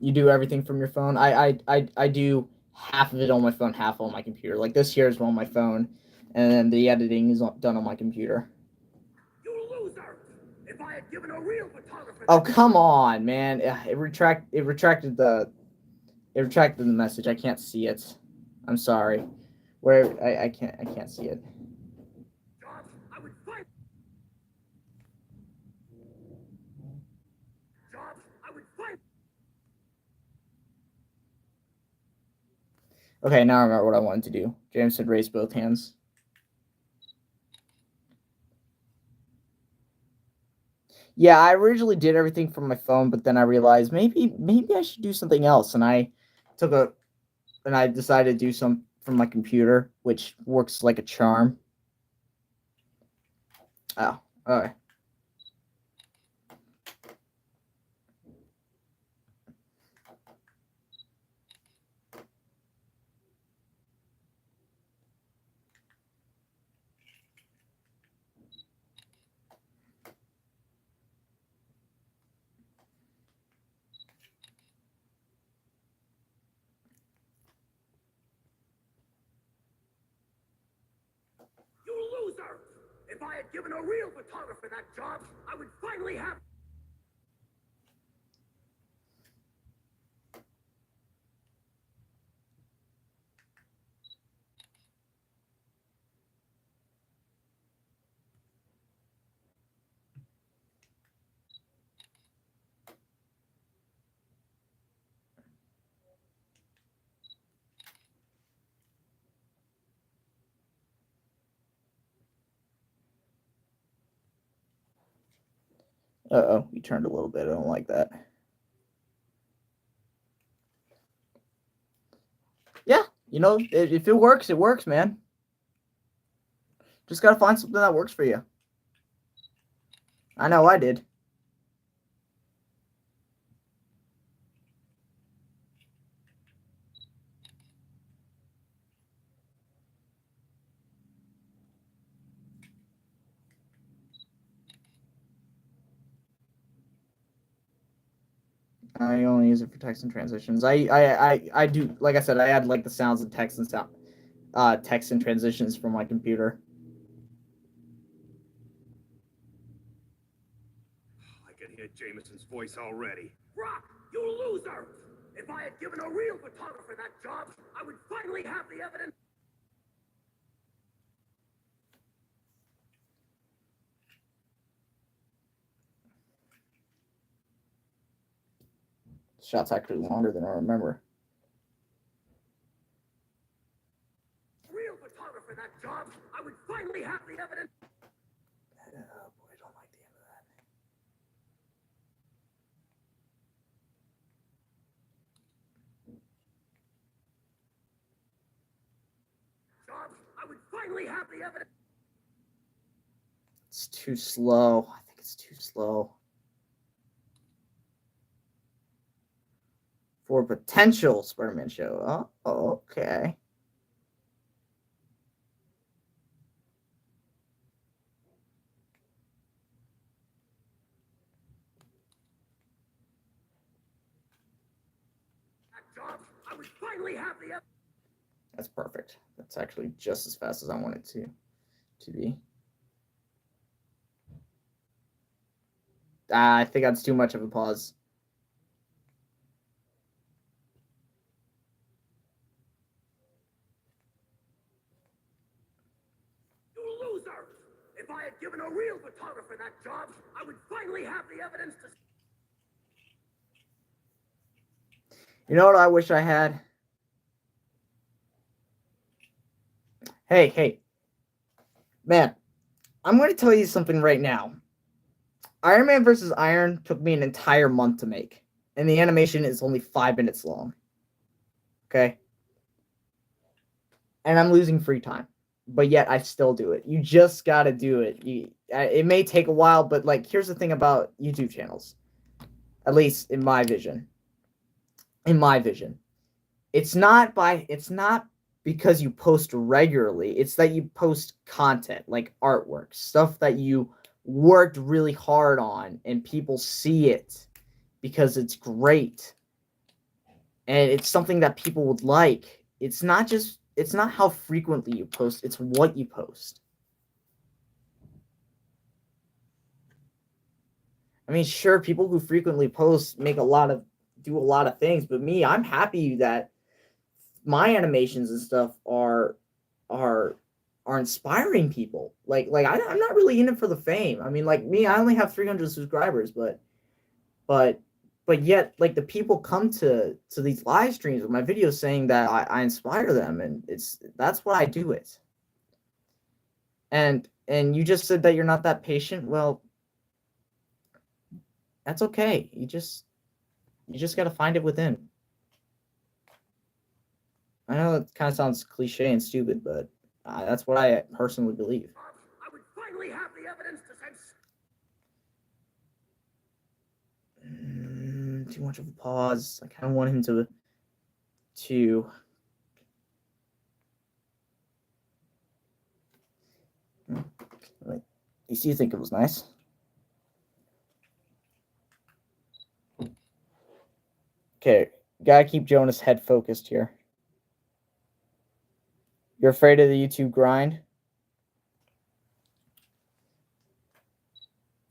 You do everything from your phone? I do half of it on my phone, half on my computer. Like this here is on my phone, and then the editing is done on my computer. You loser! If I had given a real photographer. Oh come on, man! It retracted the message. I can't see it. I'm sorry. Where I can't see it. Jobs, I would fight. Jobs, I would fight. Okay, now I remember what I wanted to do. James said raise both hands. Yeah, I originally did everything from my phone, but then I realized maybe I should do something else, and I decided to do some from my computer, which works like a charm. Oh, okay. You loser! If I had given a real photographer that job, I would finally have. Uh-oh, you turned a little bit. I don't like that. Yeah, you know, if it works, it works, man. Just gotta find something that works for you. I know I did. I only use it for text and transitions. I do, like I said, I add like the sounds and text and text and transitions from my computer. I can hear Jameson's voice already. Rock, you loser! If I had given a real photographer that job, I would finally have the evidence. This shot's actually longer than I remember. Real photographer that job, I would finally have the evidence. Oh boy, I don't like the end of that. Job, I would finally have the evidence. It's too slow. I think it's too slow. For a potential Spider-Man show. Oh, okay. That job, I would finally have the evidence. That's perfect. That's actually just as fast as I want it to be. I think that's too much of a pause. You loser! If I had given a real photographer that job, I would finally have the evidence to... You know what I wish I had? Hey, man, I'm going to tell you something right now. Iron Man versus Iron took me an entire month to make, and the animation is only 5 minutes long. Okay? And I'm losing free time, but yet I still do it. You just got to do it. It may take a while, but like, here's the thing about YouTube channels, at least in my vision. It's not because you post regularly. It's that you post content like artwork, stuff that you worked really hard on, and people see it because it's great. And it's something that people would like. It's not how frequently you post, it's what you post. I mean, sure, people who frequently post do a lot of things, but me, I'm happy that my animations and stuff are inspiring people. I'm not really in it for the fame. I mean, like me, I only have 300 subscribers, but yet, like, the people come to these live streams with my videos saying that I inspire them, and that's why I do it. And you just said that you're not that patient. Well, that's okay. You just got to find it within. I know it kind of sounds cliche and stupid, but that's what I personally believe. I would finally have the evidence to send... Too much of a pause. I kind of want him to. At least you think it was nice. Okay, gotta keep Jonah's head focused here. You're afraid of the YouTube grind?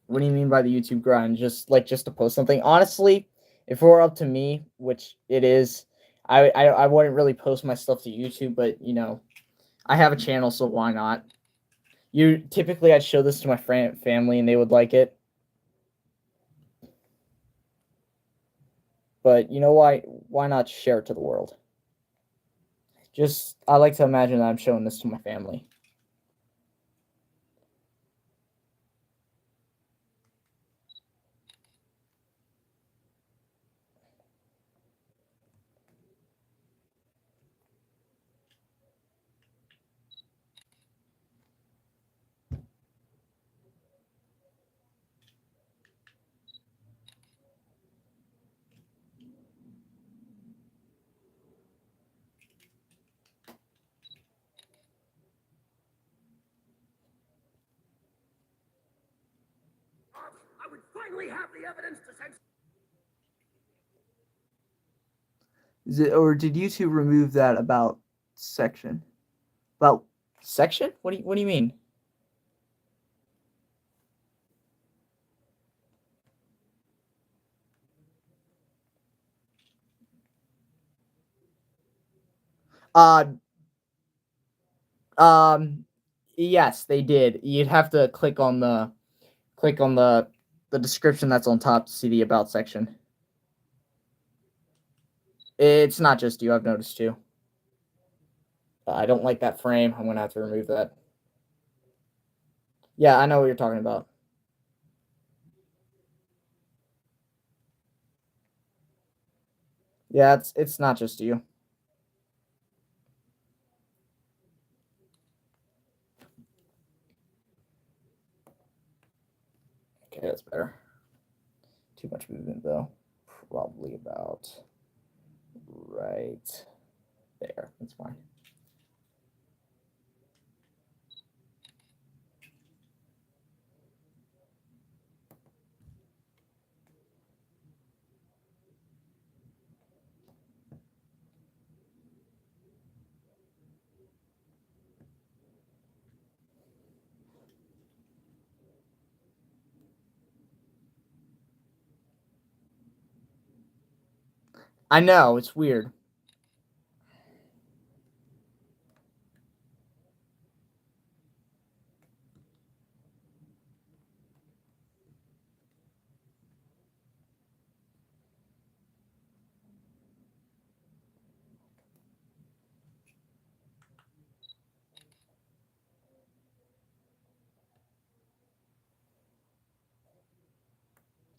What do you mean by the YouTube grind? Just to post something? Honestly, if it were up to me, which it is, I wouldn't really post my stuff to YouTube, but you know, I have a channel, so why not? Typically I'd show this to my family and they would like it. But you know why not share it to the world? I like to imagine that I'm showing this to my family. I would finally have the evidence to send... Or did YouTube remove that about section? About section? What do you mean? Yes, they did. You'd have to click on the description that's on top to see the about section. It's not just you, I've noticed too. I don't like that frame. I'm gonna have to remove that. Yeah, I know what you're talking about. Yeah, it's not just you. Okay, that's better. Too much movement though. Probably about right there. That's fine. I know, it's weird.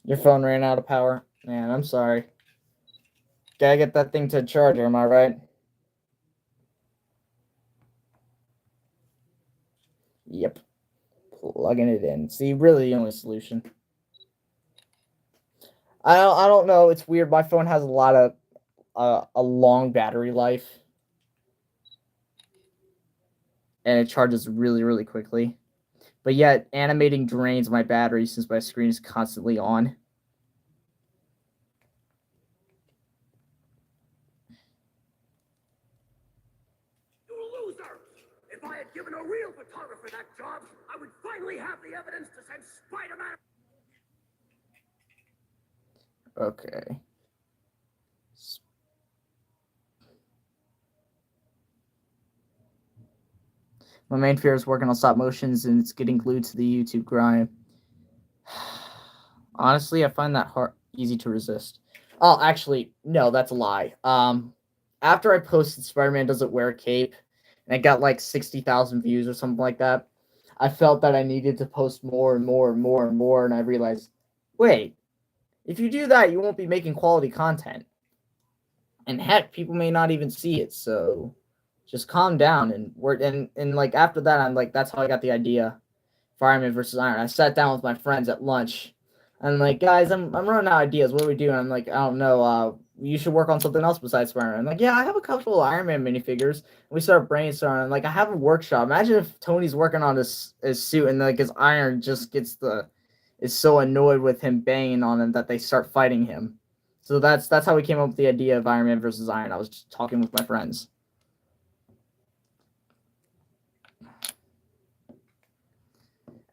Your phone ran out of power. Man, I'm sorry. Gotta get that thing to a charger, am I right? Yep. Plugging it in. See, really the only solution. I don't know. It's weird. My phone has a lot of a long battery life, and it charges really really quickly. But yet, animating drains my battery since my screen is constantly on. You loser! If I had given a real photographer that job, I would finally have the evidence to send Spider-Man. Okay. My main fear is working on stop motions and it's getting glued to the YouTube grind. Honestly, I find that easy to resist. Oh, actually, no, that's a lie. After I posted Spider-Man Doesn't Wear a Cape, and I got like 60,000 views or something like that, I felt that I needed to post more and more and more and more, and I realized, wait, if you do that, you won't be making quality content. And heck, people may not even see it, so just calm down and like after that, I'm like, that's how I got the idea. Fireman versus Iron. I sat down with my friends at lunch. And I'm like, guys, I'm running out of ideas. What do we do? And I'm like, I don't know. You should work on something else besides Spider-Man. I'm like, yeah, I have a couple of Iron Man minifigures. And we start brainstorming. I'm like, I have a workshop. Imagine if Tony's working on his suit and like his Iron just is so annoyed with him banging on him that they start fighting him. So that's how we came up with the idea of Iron Man versus Iron. I was just talking with my friends.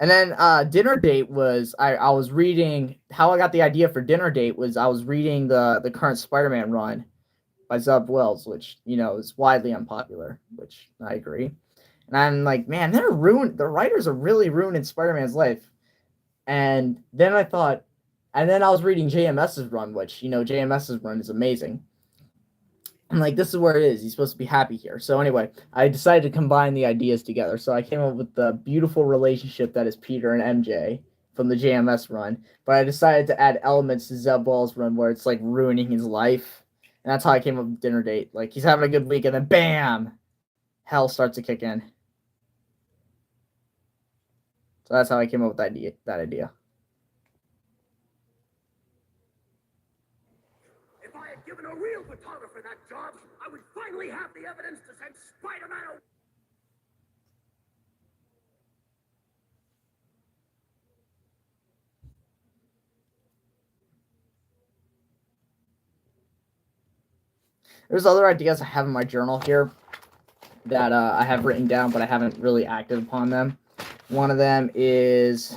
And then dinner date was I was reading how I got the idea for dinner date was I was reading the current Spider-Man run by Zeb Wells, which is widely unpopular, which I agree. And I'm like, man, the writers are really ruining Spider-Man's life. And then I thought, and then I was reading JMS's run, which JMS's run is amazing. I'm like, this is where it is. He's supposed to be happy here. So anyway, I decided to combine the ideas together. So I came up with the beautiful relationship that is Peter and MJ from the JMS run. But I decided to add elements to Zeb Wells' run where it's like ruining his life. And that's how I came up with dinner date. Like he's having a good week and then bam, hell starts to kick in. So that's how I came up with that idea. If I had given a real photographer that job, I would finally have the evidence to send Spider-Man. There's other ideas I have in my journal here that I have written down, but I haven't really acted upon them. One of them is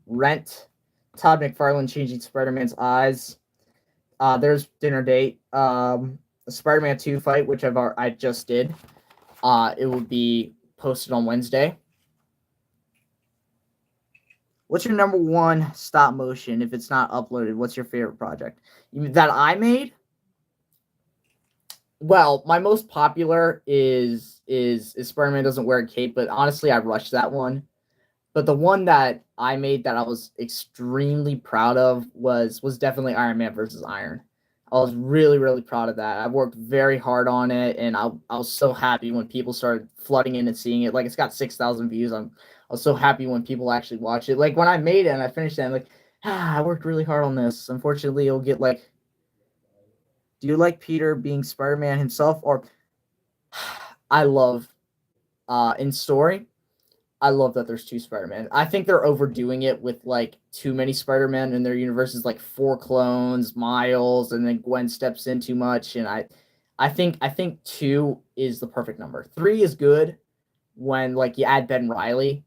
Rent, Todd McFarlane changing Spider-Man's eyes. There's dinner date. A Spider-Man 2 fight, which I just did. It will be posted on Wednesday. What's your number one stop motion if it's not uploaded? What's your favorite project that I made? Well, my most popular is Spider-Man Doesn't Wear a Cape, but honestly, I rushed that one. But the one that I made that I was extremely proud of was definitely Iron Man versus Iron. I was really, really proud of that. I worked very hard on it, and I was so happy when people started flooding in and seeing it. Like, it's got 6,000 views. I was so happy when people actually watch it. Like, when I made it and I finished it, I'm like, I worked really hard on this. Unfortunately, it'll get like, do you like Peter being Spider-Man himself? Or I love, in story, I love that there's two Spider-Man. I think they're overdoing it with like too many Spider-Man in their universes, like 4 clones, Miles, and then Gwen steps in too much. And I think 2 is the perfect number. 3 is good when like you add Ben Riley,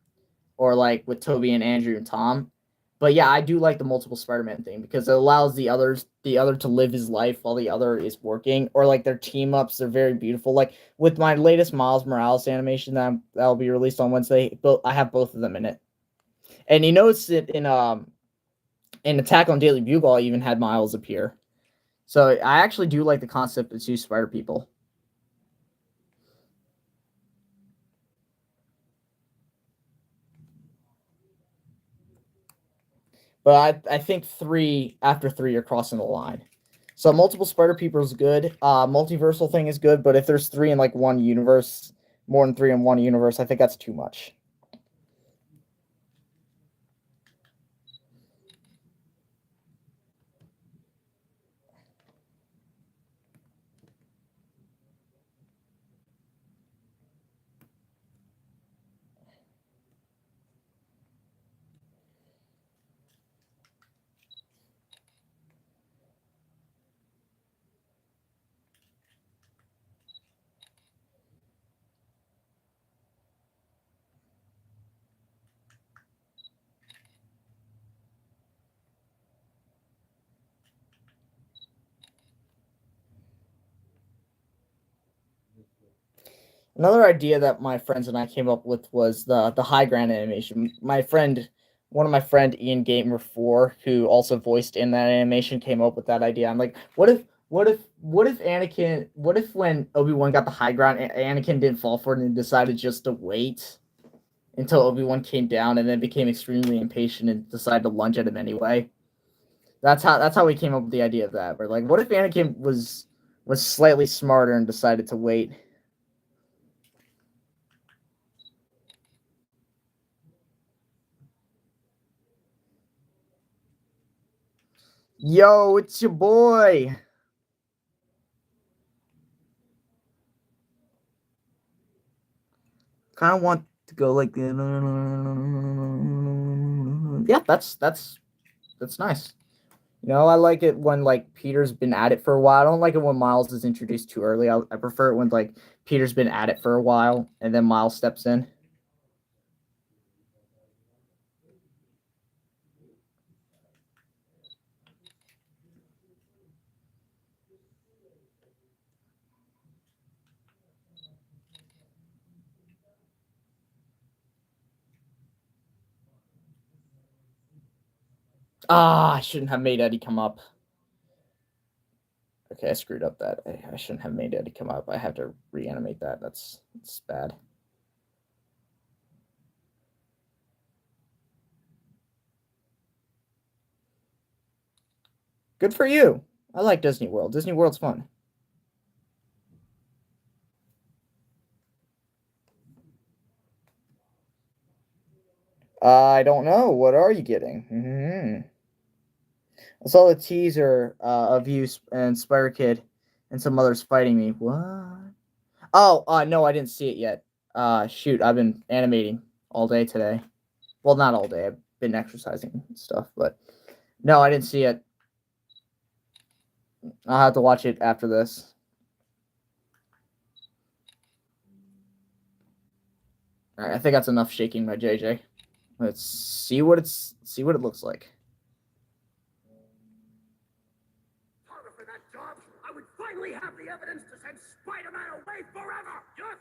or like with Toby and Andrew and Tom. But yeah, I do like the multiple Spider-Man thing because it allows the other to live his life while the other is working, or like their team ups. They're very beautiful. Like with my latest Miles Morales animation that'll be released on Wednesday, but I have both of them in it. And you notice it in Attack on Daily Bugle, I even had Miles appear. So I actually do like the concept of two Spider people. But I think after three, you're crossing the line. So multiple Spider people is good. Multiversal thing is good, but if there's three in like one universe, more than three in one universe, I think that's too much. Another idea that my friends and I came up with was the high ground animation. One of my friend Ian Gamer 4, who also voiced in that animation, came up with that idea. I'm like, what if when Obi-Wan got the high ground, Anakin didn't fall for it and decided just to wait until Obi-Wan came down and then became extremely impatient and decided to lunge at him anyway. That's how we came up with the idea of that. We're like, what if Anakin was slightly smarter and decided to wait? Yo, it's your boy. Kind of want to go like the. Yeah, that's nice. You know, I like it when like Peter's been at it for a while. I don't like it when Miles is introduced too early. I prefer it when like Peter's been at it for a while and then Miles steps in. Ah, I shouldn't have made Eddie come up. Okay, I screwed up that. I shouldn't have made Eddie come up. I have to reanimate that. That's bad. Good for you. I like Disney World. Disney World's fun. I don't know. What are you getting? I saw the teaser of you and Spider Kid and some others fighting me. What? Oh, no, I didn't see it yet. Shoot, I've been animating all day today. Well, not all day. I've been exercising and stuff, but no, I didn't see it. I'll have to watch it after this. All right, I think that's enough shaking my JJ. Let's see what it looks like. Harder for that job, I would finally have the evidence to send Spider-Man away forever. Yes.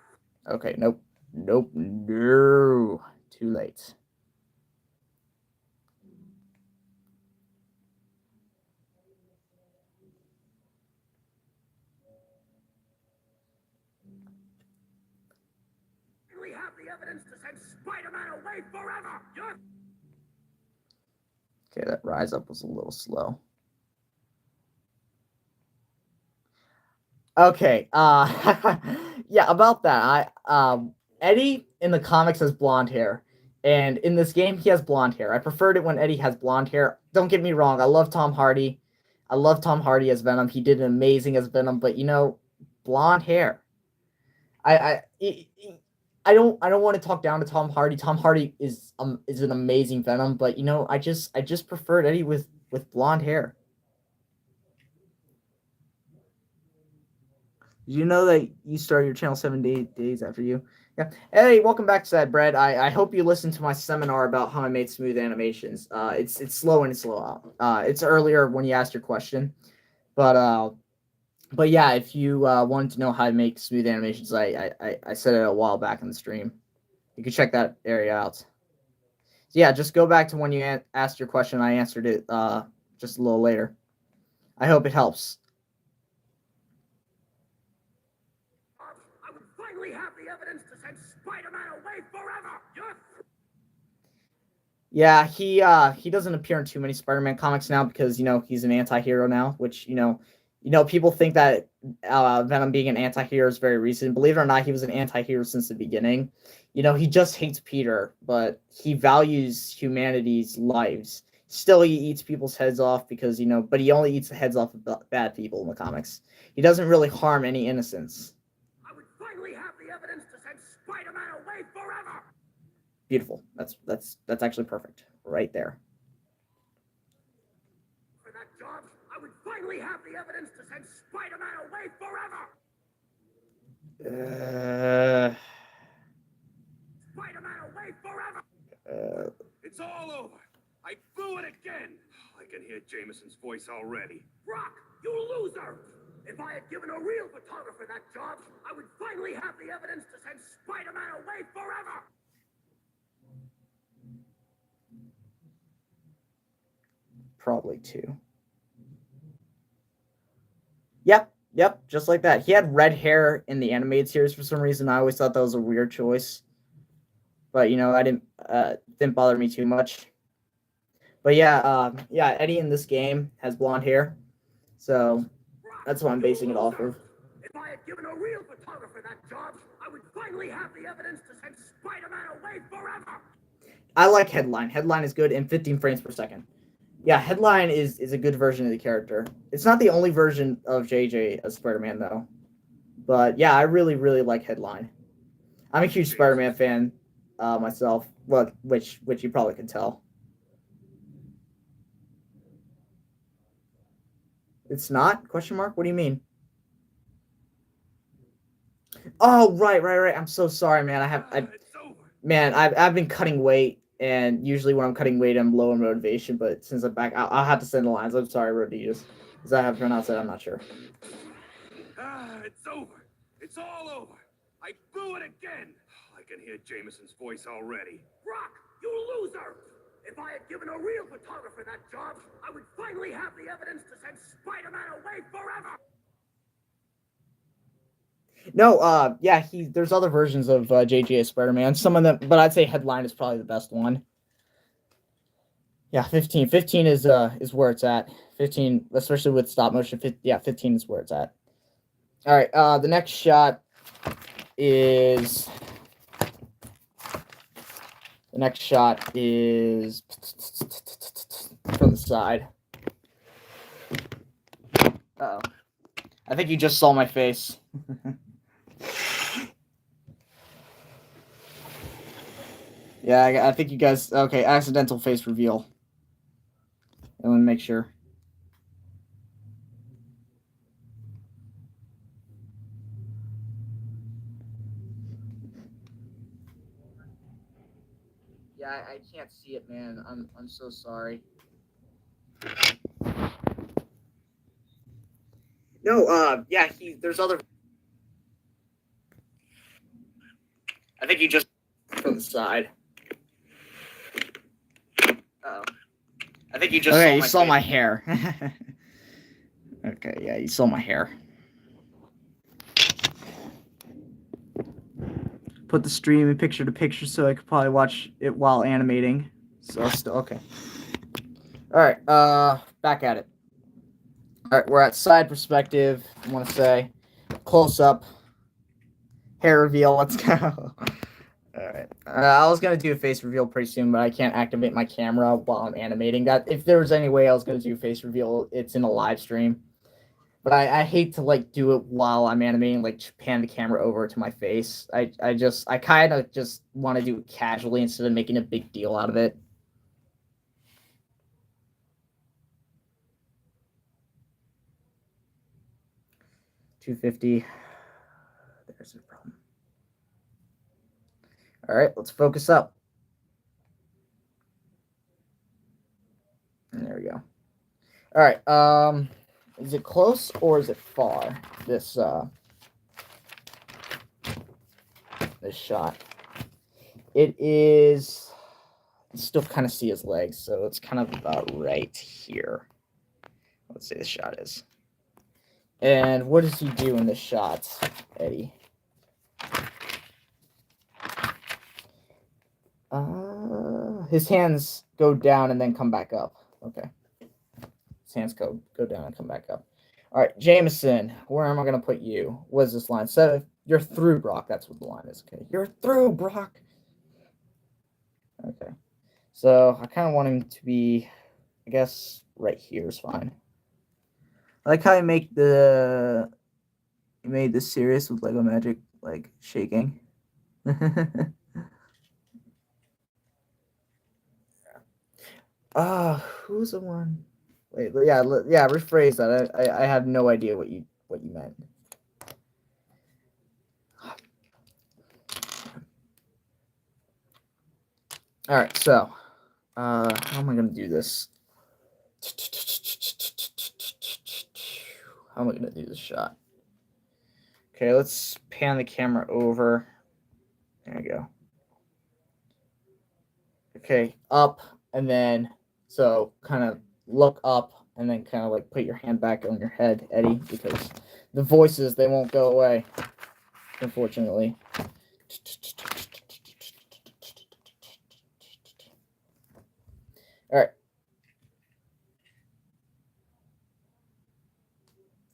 Okay, nope, no, too late. We have the evidence to send Spider-Man away forever. Yes. Okay, that rise up was a little slow. Okay, yeah, about that. Eddie in the comics has blonde hair, and in this game he has blonde hair. I preferred it when Eddie has blonde hair. Don't get me wrong, I love Tom Hardy. I love Tom Hardy as Venom. He did amazing as Venom, but you know, blonde hair. I don't want to talk down to Tom Hardy. Tom Hardy is an amazing Venom, but you know, I just preferred Eddie with blonde hair. Did you know that you started your channel 7 days after you? Yeah. Hey, welcome back to that, Brad. I hope you listened to my seminar about how I made smooth animations. It's slow in and slow out. It's earlier when you asked your question, but yeah, if you wanted to know how to make smooth animations, I said it a while back in the stream. You can check that area out. So yeah, just go back to when you asked your question. I answered it just a little later. I hope it helps. I would finally have the evidence to send Spider-Man away forever. Yes. Yeah, he doesn't appear in too many Spider-Man comics now because he's an anti-hero now, which people think that Venom being an anti-hero is very recent. Believe it or not, he was an anti-hero since the beginning. He just hates Peter, but he values humanity's lives. Still, he eats people's heads off because but he only eats the heads off of bad people in the comics. He doesn't really harm any innocents. I would finally have the evidence to send Spider-Man away forever. Beautiful. That's actually perfect right there. For that job, I would finally have the evidence to send Spider-Man away forever. Spider-Man away forever. It's all over. I blew it again. I can hear Jameson's voice already. Brock, you loser! If I had given a real photographer that job, I would finally have the evidence to send Spider-Man away forever. Probably two. Yep, just like that. He had red hair in the animated series for some reason. I always thought that was a weird choice, but I didn't bother me too much. But yeah, Eddie in this game has blonde hair, so that's what I'm basing it off of. If I had given a real photographer that job, I would finally have the evidence to send Spider-Man away forever. I like Headline. Headline is good in 15 frames per second. Yeah, Headline is a good version of the character. It's not the only version of JJ as Spider-Man, though. But yeah, I really, really like Headline. I'm a huge Spider-Man fan myself, well, which you probably can tell. It's not? Question mark? What do you mean? Oh, right. I'm so sorry, man. I've been cutting weight, and usually when I'm cutting weight, I'm low in motivation. But since I'm back, I'll have to send the lines. I'm sorry, Rodius. Is that how to pronounce it? I'm not sure. It's over. It's all over. I blew it again. I can hear Jameson's voice already. Brock, you loser! If I had given a real photographer that job, I would finally have the evidence to send Spider-Man away forever. No, yeah, there's other versions of JJ as Spider-Man. Some of them, but I'd say Headline is probably the best one. Yeah, 15. 15 is where it's at. 15, especially with stop motion. 15 is where it's at. All right, the next shot is from the side. Uh-oh. I think you just saw my face. Yeah, I think you guys... Okay, accidental face reveal. I want to make sure. Yeah, I can't see it, man. I'm so sorry. No, yeah, there's other... I think you just... From the side. Uh-oh. I think you just saw my hair. Okay, yeah, you saw my hair. Put the stream in picture to picture so I could probably watch it while animating. So still okay. Alright, back at it. Alright, we're at side perspective, I wanna say. Close up. Hair reveal, let's go. Alright. I was gonna do a face reveal pretty soon, but I can't activate my camera while I'm animating. That if there was any way I was gonna do face reveal, it's in a live stream. But I hate to do it while I'm animating, pan the camera over to my face. I kind of just want to do it casually instead of making a big deal out of it. $250. is it a problem? All right, let's focus up. And there we go. All right. Is it close or is it far? This shot. It is. You still kind of see his legs, so it's kind of about right here. Let's say the shot is. And what does he do in this shot, Eddie? His hands go down and then come back up. Okay. His hands go down and come back up. All right, Jameson, where am I going to put you? What is this line? So you're through, Brock. That's what the line is. Okay, you're through, Brock. Okay. So I kind of want him to be, I guess, right here is fine. I like how you made this serious with Lego Magic, like shaking. Who's the one? Wait, yeah, rephrase that. I have no idea what you meant. All right, so how am I gonna do this? How am I gonna do this shot? Okay, let's pan the camera over. There we go. Okay, up and then so kind of look up and then kind of like put your hand back on your head, Eddie, because the voices, they won't go away, unfortunately. All right.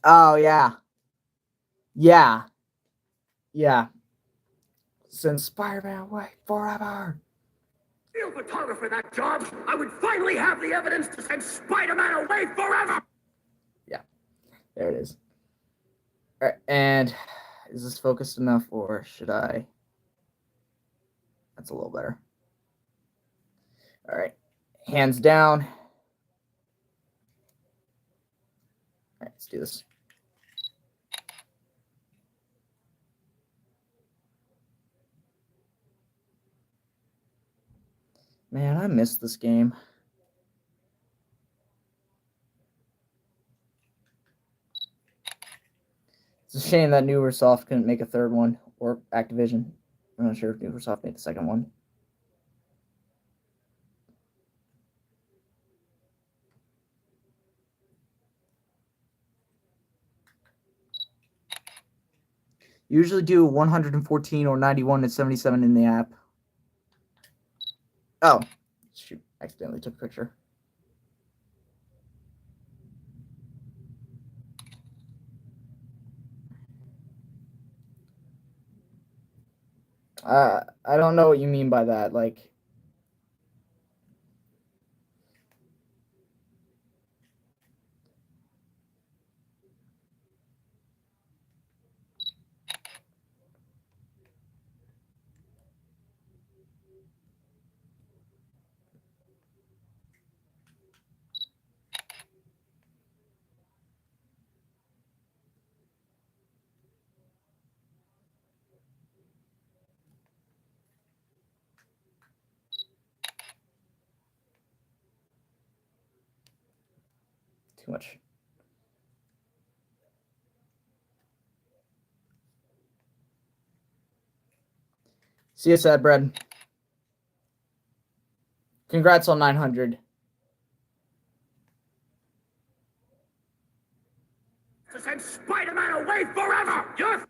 Oh, yeah. Yeah. Yeah. Send Spider-Man away forever. Real photographer, that job, I would finally have the evidence to send Spider-Man away forever! Yeah. There it is. All right. And is this focused enough or should I? That's a little better. All right. Hands down. All right, let's do this. Man, I missed this game. It's a shame that Newersoft couldn't make a third one, or Activision. I'm not sure if Newersoft made the second one. Usually do 114 or 91 and 77 in the app. Oh, shoot, accidentally took a picture. I don't know what you mean by that. Like, too much. See you, sad bread. Congrats on 900. To send Spider-Man away forever! You're...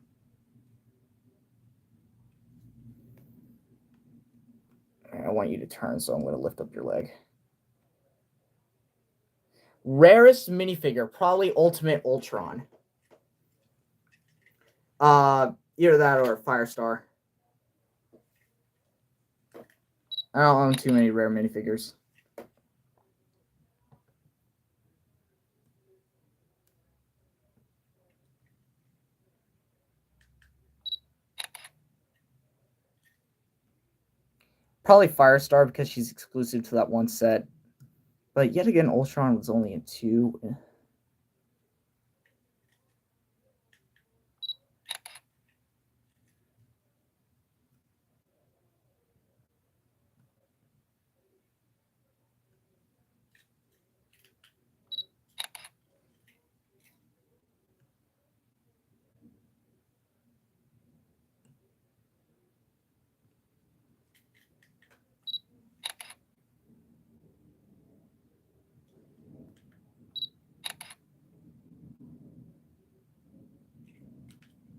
I want you to turn, so I'm going to lift up your leg. Rarest minifigure, probably Ultimate Ultron. Either that or Firestar. I don't own too many rare minifigures. Probably Firestar because she's exclusive to that one set. But yet again, Ultron was only in 2.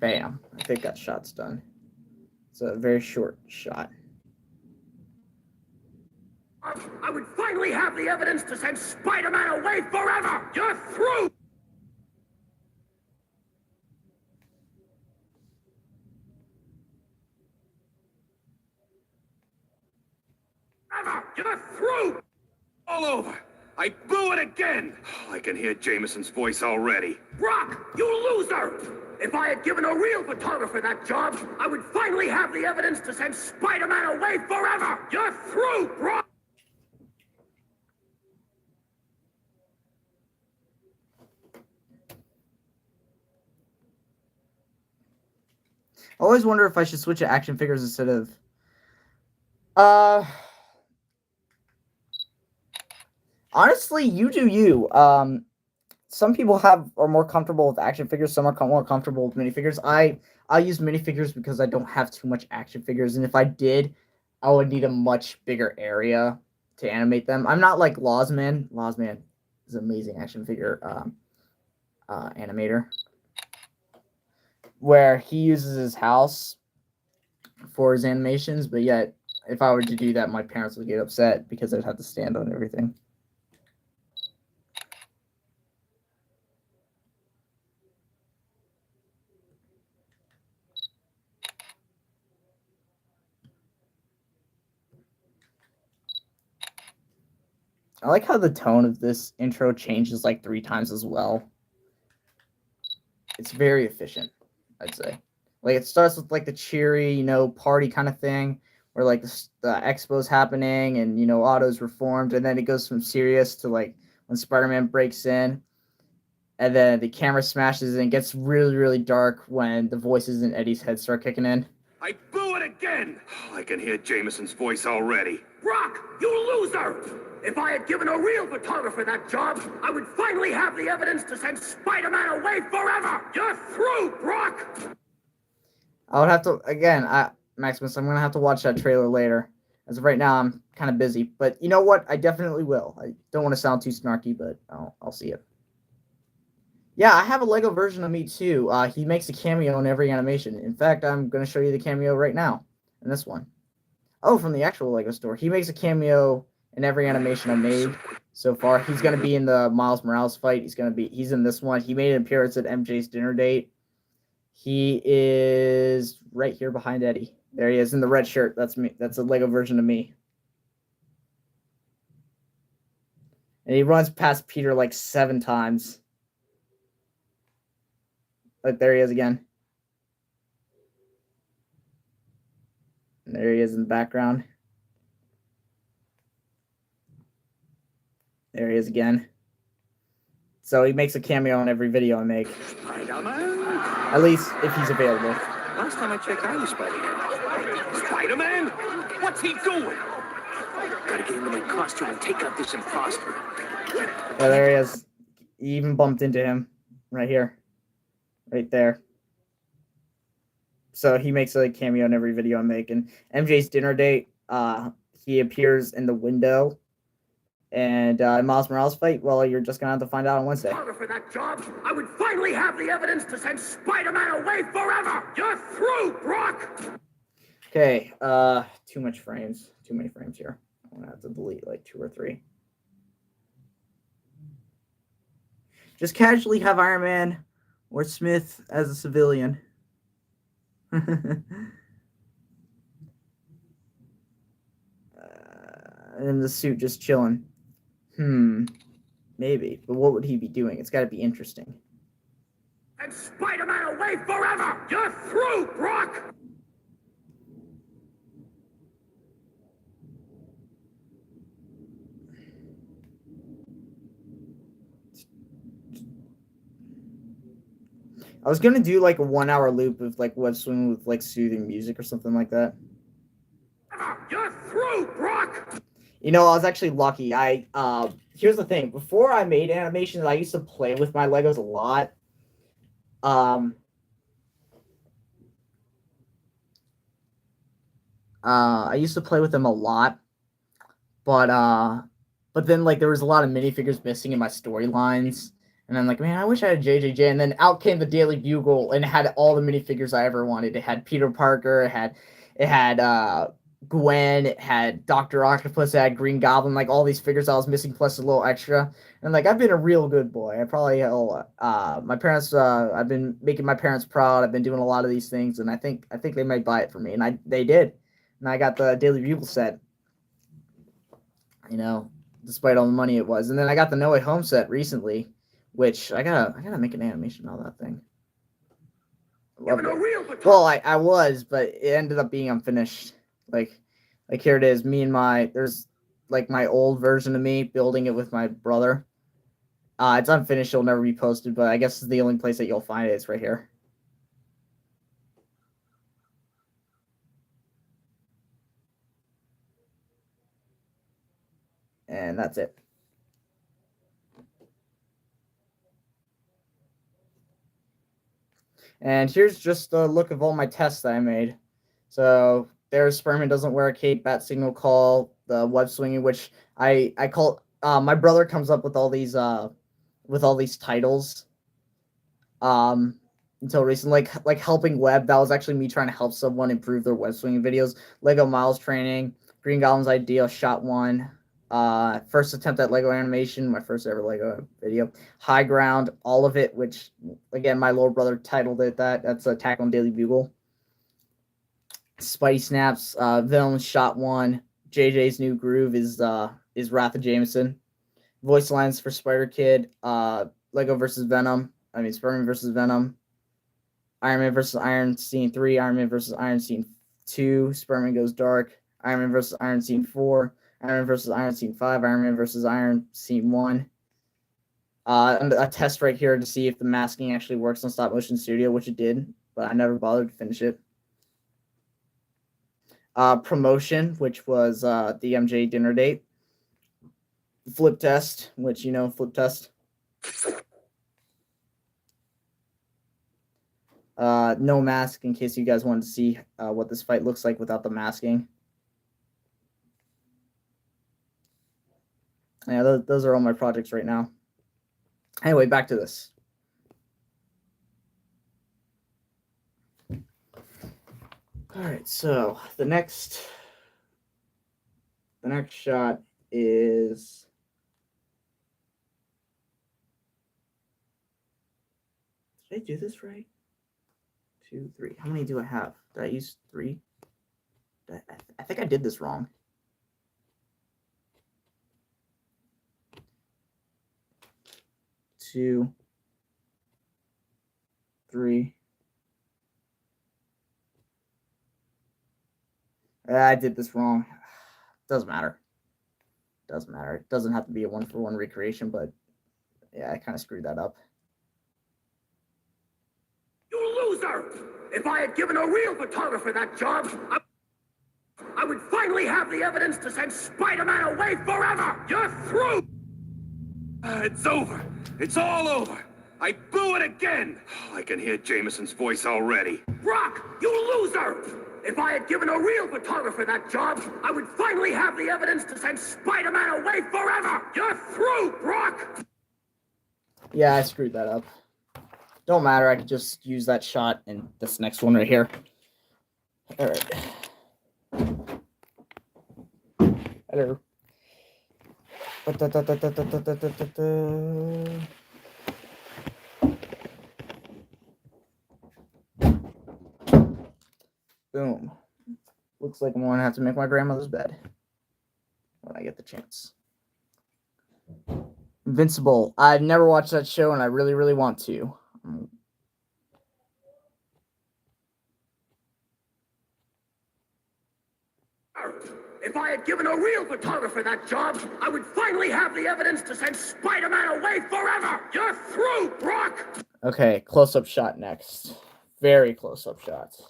Bam. I think that shot's done. It's a very short shot. I would finally have the evidence to send Spider-Man away forever! You're through! You're through! All over. I blew it again. I can hear Jameson's voice already. Brock, you loser! If I had given a real photographer that job, I would finally have the evidence to send Spider-Man away forever! You're through, Brock! I always wonder if I should switch to action figures instead of... Honestly, you do you. Some people are more comfortable with action figures. Some are more comfortable with minifigures. I use minifigures because I don't have too much action figures, and if I did, I would need a much bigger area to animate them. I'm not like Lawsman. Lawsman is an amazing action figure animator, where he uses his house for his animations, but yet if I were to do that, my parents would get upset because I'd have to stand on everything. I like how the tone of this intro changes like 3 times as well. It's very efficient, I'd say. Like, it starts with like the cheery, party kind of thing, where like the expo's happening and Otto's reformed, and then it goes from serious to like when Spider-Man breaks in, and then the camera smashes and it gets really, really dark when the voices in Eddie's head start kicking in. I blew it again. I can hear Jameson's voice already. Brock, you loser! If I had given a real photographer that job, I would finally have the evidence to send Spider-Man away forever! You're through, Brock! I would have to, again, Maximus, I'm going to have to watch that trailer later. As of right now, I'm kind of busy. But you know what? I definitely will. I don't want to sound too snarky, but I'll see it. Yeah, I have a Lego version of me too. He makes a cameo in every animation. In fact, I'm going to show you the cameo right now in this one. Oh, from the actual Lego store. He makes a cameo in every animation I made so far. He's going to be in the Miles Morales fight. He's in this one. He made an appearance at MJ's dinner date. He is right here behind Eddie. There he is in the red shirt. That's me. That's a Lego version of me. And he runs past Peter like 7 times. Like, there he is again. And there he is in the background. There he is again. So he makes a cameo in every video I make. Spider-Man? At least if he's available. Last time I checked, I was Spider-Man. Spider-Man? What's he doing? Gotta get into my costume and take out this imposter. Yeah, there he is. He even bumped into him. Right here. Right there. So he makes a cameo in every video I make. And MJ's dinner date, he appears in the window. And Miles Morales fight, well, you're just going to have to find out on Wednesday. For that job, I would finally have the evidence to send Spider-Man away forever! You're through, Brock! Okay, too much frames. Too many frames here. I'm going to have to delete like 2 or 3. Just casually have Iron Man or Smith as a civilian. In the suit just chilling. Maybe. But what would he be doing? It's got to be interesting. And Spider-Man away forever! You're through, Brock! I was going to do like a 1-hour loop of like web swing with like soothing music or something like that. You're through, Brock! I was actually lucky. Here's the thing. Before I made animations, I used to play with my Legos a lot. I used to play with them a lot. But then like there was a lot of minifigures missing in my storylines. And I'm like, man, I wish I had JJJ. And then out came the Daily Bugle, and it had all the minifigures I ever wanted. It had Peter Parker. It had Gwen. It had Dr. Octopus. It had Green Goblin. Like all these figures I was missing, plus a little extra. And like I've been a real good boy. I probably my parents. I've been making my parents proud. I've been doing a lot of these things, and I think they might buy it for me, and they did. And I got the Daily Bugle set. You know, despite all the money it was, and then I got the No Way Home set recently. Which I gotta make an animation on that thing. Well, I was, but it ended up being unfinished. Like here it is. There's like my old version of me building it with my brother. It's unfinished. It'll never be posted, but I guess it's the only place that you'll find it. It's right here. And that's it. And here's just a look of all my tests that I made. So there's Sperman doesn't wear a cape, bat signal call, the web swinging, which I call. My brother comes up with all these titles. Until recently, like helping web. That was actually me trying to help someone improve their web swinging videos. Lego Miles training, Green Goblin's idea, shot one. First attempt at Lego animation, my first ever Lego video. High Ground, all of it, which again my little brother titled it that. That's Attack on Daily Bugle. Spidey Snaps, Villain shot one. JJ's New Groove is Wrath of Jameson. Voice lines for Spider Kid, Lego versus Venom. I mean Spider-Man versus Venom. Iron Man versus Iron Scene 3, Iron Man versus Iron Scene 2, Spider-Man Goes Dark, Iron Man versus Iron Scene 4, Iron Man versus Iron Scene 5, Iron Man versus Iron Scene 1. A test right here to see if the masking actually works on Stop Motion Studio, which it did, but I never bothered to finish it. Promotion, which was the MJ dinner date. Flip test, which flip test. No mask in case you guys wanted to see what this fight looks like without the masking. Yeah, those are all my projects right now. Anyway, back to this. All right, so the next shot is did I do this right? 2, 3. How many do I have? Did I use 3? I think I did this wrong. 2, 3. I did this wrong. Doesn't matter. Doesn't matter. It doesn't have to be a 1-for-1 recreation, but yeah, I kind of screwed that up. You loser! If I had given a real photographer that job, I would finally have the evidence to send Spider-Man away forever! You're through! It's over. It's all over. I blew it again. I can hear Jameson's voice already. Brock, you loser! If I had given a real photographer that job, I would finally have the evidence to send Spider-Man away forever! You're through, Brock! Yeah, I screwed that up. Don't matter, I could just use that shot in this next one right here. All right. Hello. Boom. Looks like I'm going to have to make my grandmother's bed when I get the chance. Invincible. I've never watched that show, and I really, really want to. If I had given a real photographer that job, I would finally have the evidence to send Spider-Man away forever! You're through, Brock! Okay, close-up shot next. Very close-up shots.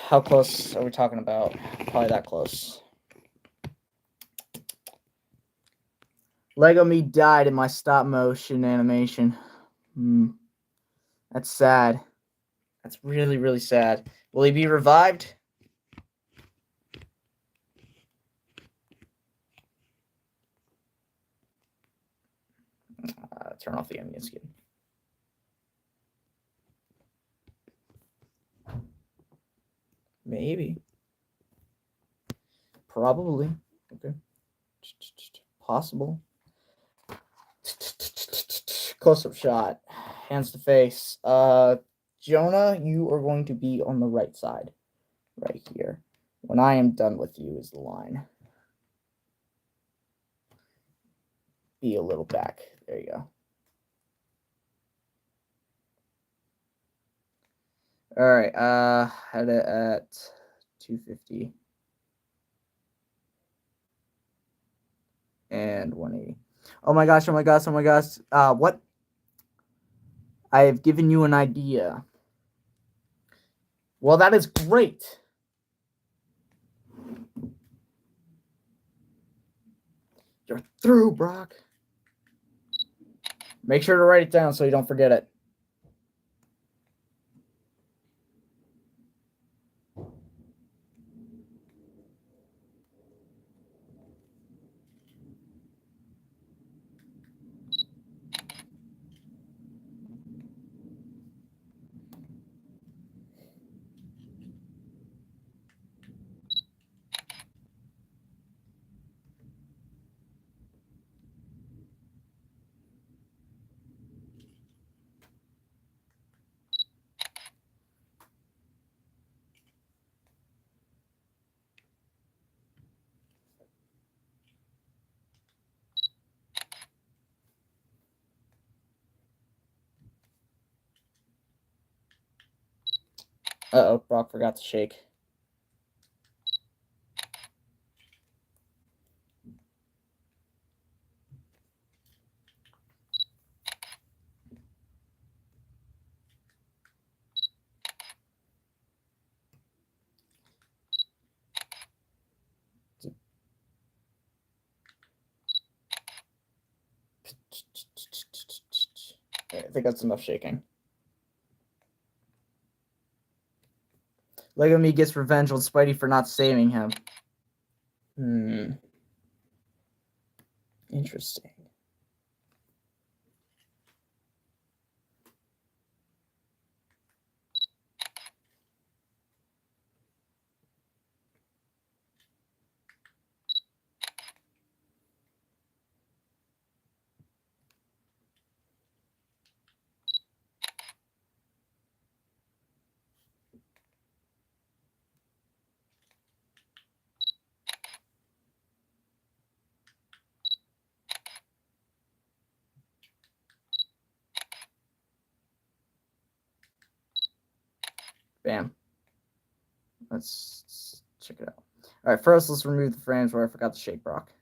How close are we talking about? Probably that close. Lego Me died in my stop-motion animation. That's sad. That's really, really sad. Will he be revived? turn off the onion skin. Maybe. Probably. Okay. Possible. Close-up shot. Hands to face. Jonah, you are going to be on the right side. Right here. When I am done with you is the line. Be a little back. There you go. All right. Had it at 250 and 180. Oh my gosh! Oh my gosh! Oh my gosh! What? I have given you an idea. Well, that is great. You're through, Brock. Make sure to write it down so you don't forget it. Uh-oh, Brock forgot to shake. I think that's enough shaking. Lego Me gets revenge on Spidey for not saving him. Interesting. Bam. Let's check it out. All right, first let's remove the frames where I forgot to shake Brock.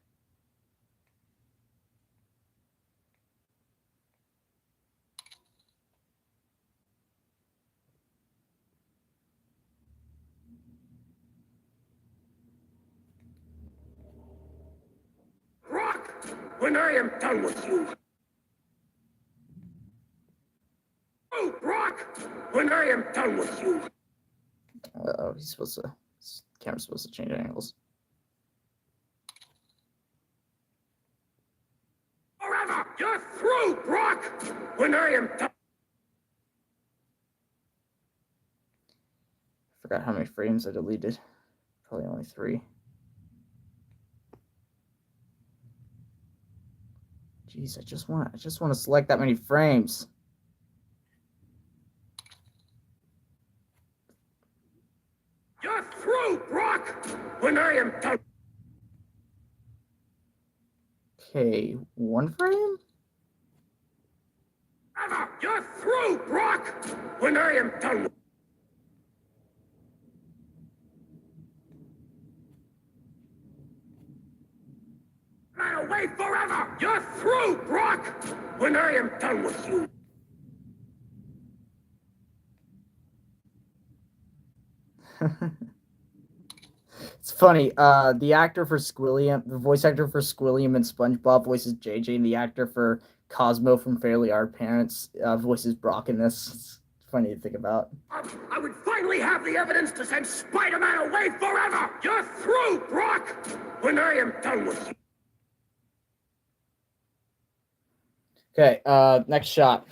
Brock, when I am done with you. Oh, Brock, when I am done with you. Uh-oh, this camera's supposed to change angles. Forever, you're through, Brock, when I am done. Forgot how many frames I deleted. Probably only 3. Jeez, I just want to select that many frames. You're through, Brock, when I am done. Okay, 1 frame? Forever, you're through, Brock, when I am done with. Man away forever! You're through, Brock! When I am done with you. It's funny. The actor for Squilliam, the voice actor for Squilliam and SpongeBob voices JJ, and the actor for Cosmo from Fairly Odd Parents voices Brock in this. It's funny to think about. I would finally have the evidence to send Spider-Man away forever! You're through, Brock! When I am done with you. Okay, next shot.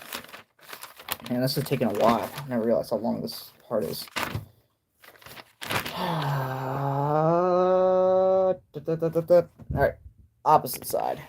Man, this is taking a while. I never realized how long this part is. Alright, opposite side.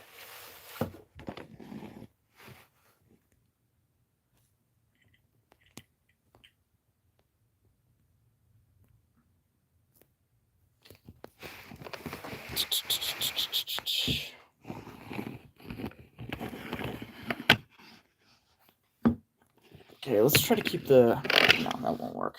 Okay, let's try to keep the... No, that won't work.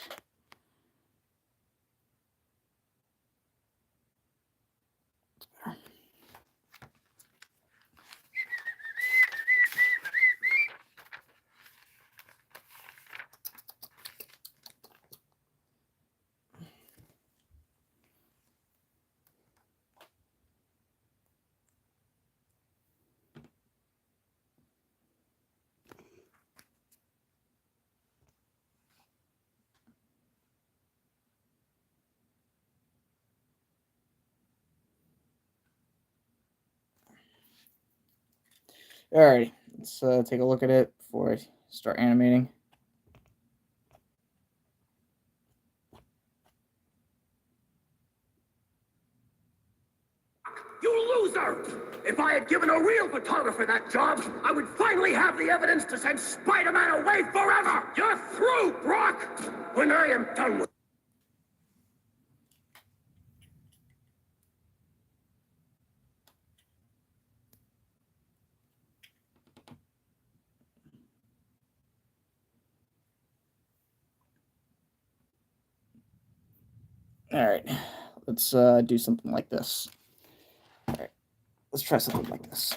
Alright, let's take a look at it before I start animating. You loser! If I had given a real photographer that job, I would finally have the evidence to send Spider-Man away forever! You're through, Brock! When I am done with... Alright, let's do something like this. Alright, let's try something like this.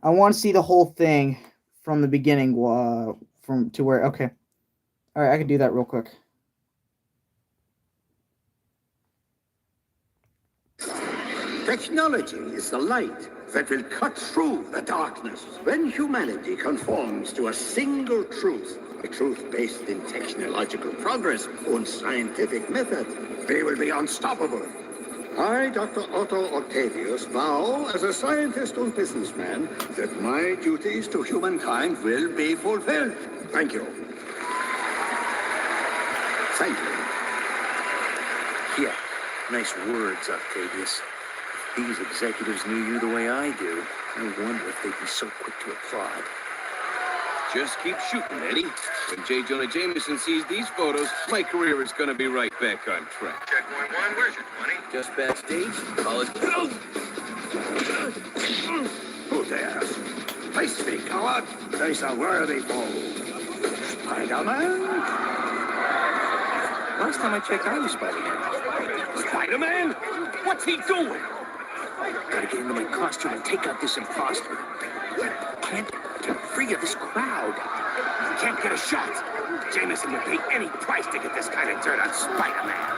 I want to see the whole thing from the beginning, from to where... Okay. Alright, I can do that real quick. Technology is the light that will cut through the darkness. When humanity conforms to a single truth, a truth based in technological progress and scientific method, we will be unstoppable. I, Dr. Otto Octavius, vow as a scientist and businessman that my duties to humankind will be fulfilled. Thank you. Thank you. Yeah, nice words, Octavius. If these executives knew you the way I do, I wonder if they'd be so quick to applaud. Just keep shooting, Eddie. When J. Jonah Jameson sees these photos, my career is going to be right back on track. Checkpoint one, where's your 20? Just backstage, college... Who dares? Face me, coward. Face a worthy foe. Spider-Man? Last time I checked, I was Spider-Man. Spider-Man? What's he doing? Gotta get into my costume and take out this imposter. Can't get free of this crowd. Can't get a shot. Jameson would pay any price to get this kind of dirt on Spider-Man.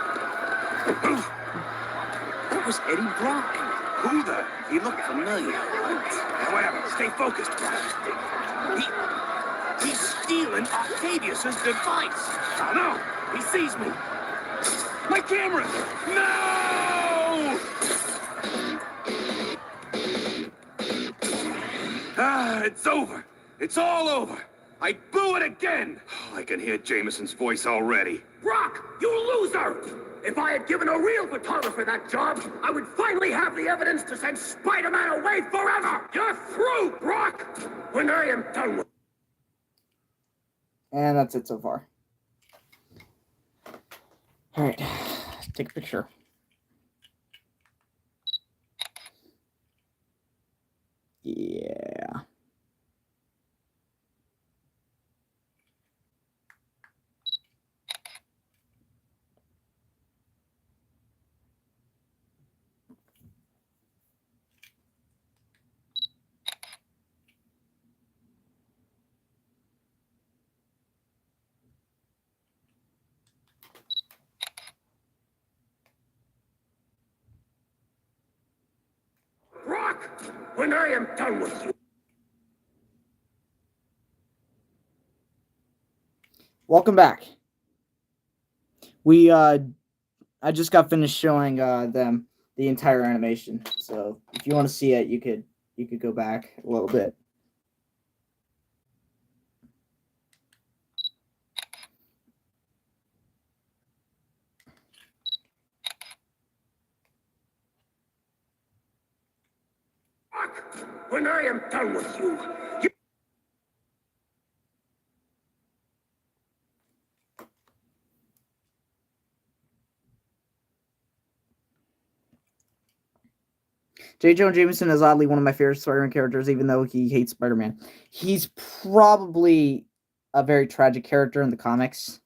That was Eddie Brock. Who the? He looked familiar. Whatever, stay focused. He's stealing Octavius's device. Oh no, he sees me. My camera! No! Ah, it's over. It's all over. I blew it again. Oh, I can hear Jameson's voice already. Brock, you loser! If I had given a real photographer that job, I would finally have the evidence to send Spider-Man away forever! You're through, Brock! When I am done with... And that's it so far. Alright, take a picture. Yeah. Brock! When I am done with you... Welcome back. I just got finished showing them the entire animation. So if you want to see it, you could you could go back a little bit. When I am done with you, J. Jonah Jameson is oddly one of my favorite Spider-Man characters, even though he hates Spider-Man. He's probably a very tragic character in the comics.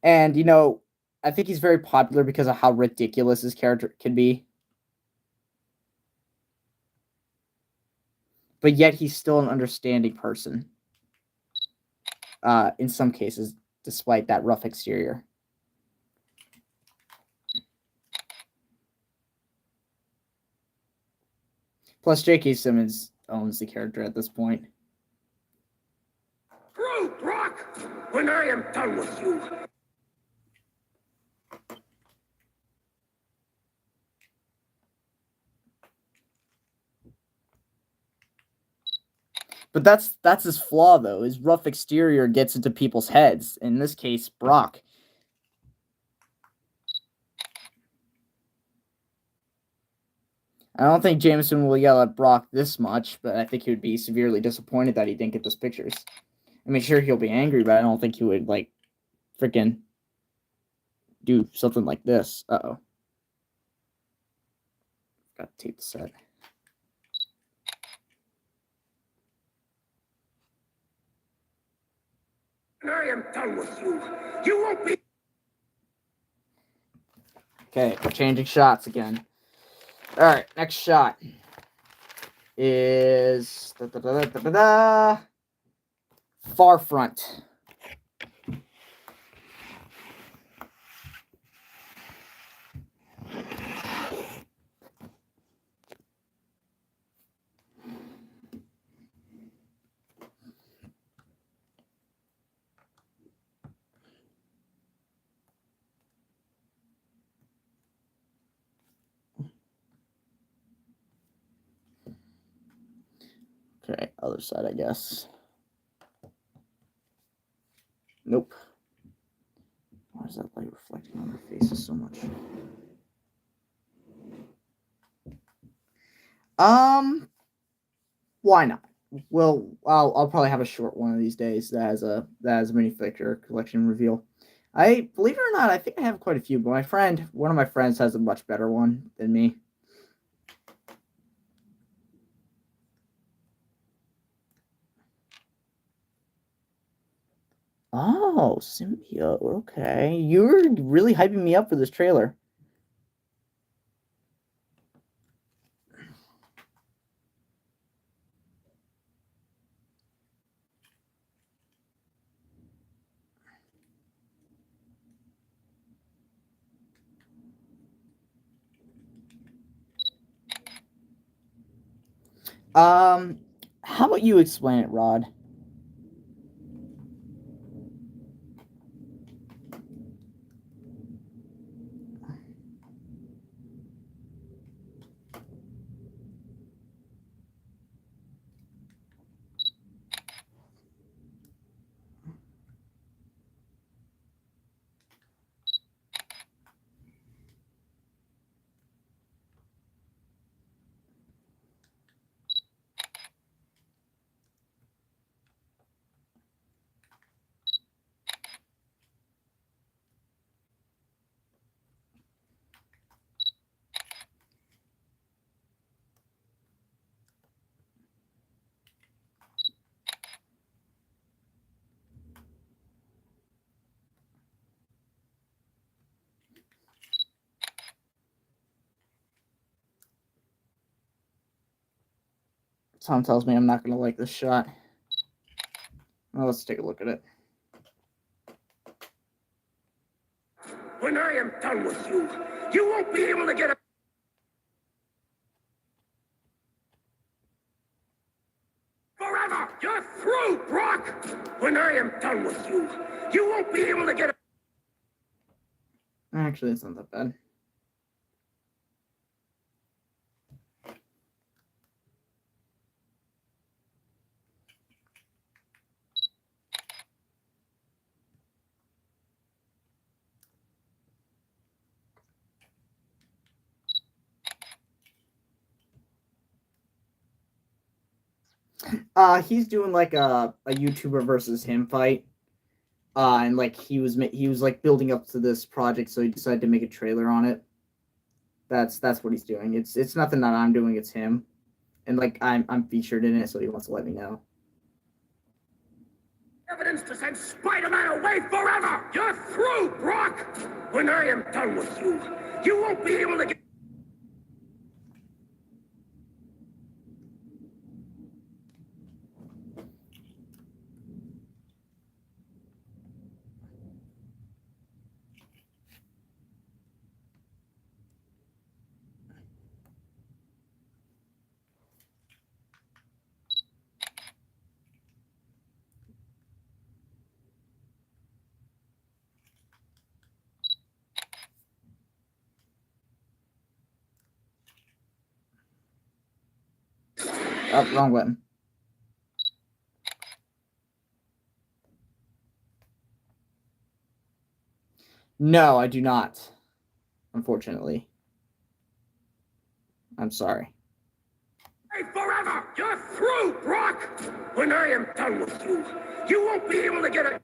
And, you know, I think he's very popular because of how ridiculous his character can be. But yet he's still an understanding person. In some cases, despite that rough exterior. Plus, J.K. Simmons owns the character at this point. Screw Brock! When I am done with you, But that's his flaw, though. His rough exterior gets into people's heads. In this case, Brock. I don't think Jameson will yell at Brock this much, but I think he would be severely disappointed that he didn't get those pictures. I mean, sure, he'll be angry, but I don't think he would, like, freaking do something like this. Uh-oh. Got to tape the set. when I am done with you, you won't be. Okay, we're changing shots again. All right, next shot is far front. Okay, other side, I guess. Nope. Why is that light reflecting on their faces so much? Why not? Well, I'll probably have a short one of these days that has a minifigure collection reveal. I believe it or not, I think I have quite a few, but one of my friends has a much better one than me. Oh, symbiote. Okay. You're really hyping me up for this trailer. How about you explain it, Rod? Tom tells me I'm not going to like this shot. Well, let's take a look at it. When I am done with you, you won't be able to get a. Forever! You're through, Brock! When I am done with you, you won't be able to get a. Actually, it's not that bad. He's doing like a YouTuber versus him fight. And like he was like building up to this project, so he decided to make a trailer on it. That's what he's doing. It's nothing that I'm doing. It's him, and like I'm featured in it, so he wants to let me know. Evidence to send Spider-Man away forever! You're through, Brock! When I am done with you, you won't be able to get... Oh, wrong button. No, I do not. Unfortunately. I'm sorry. Hey, forever! You're through, Brock! When I am done with you, you won't be able to get a...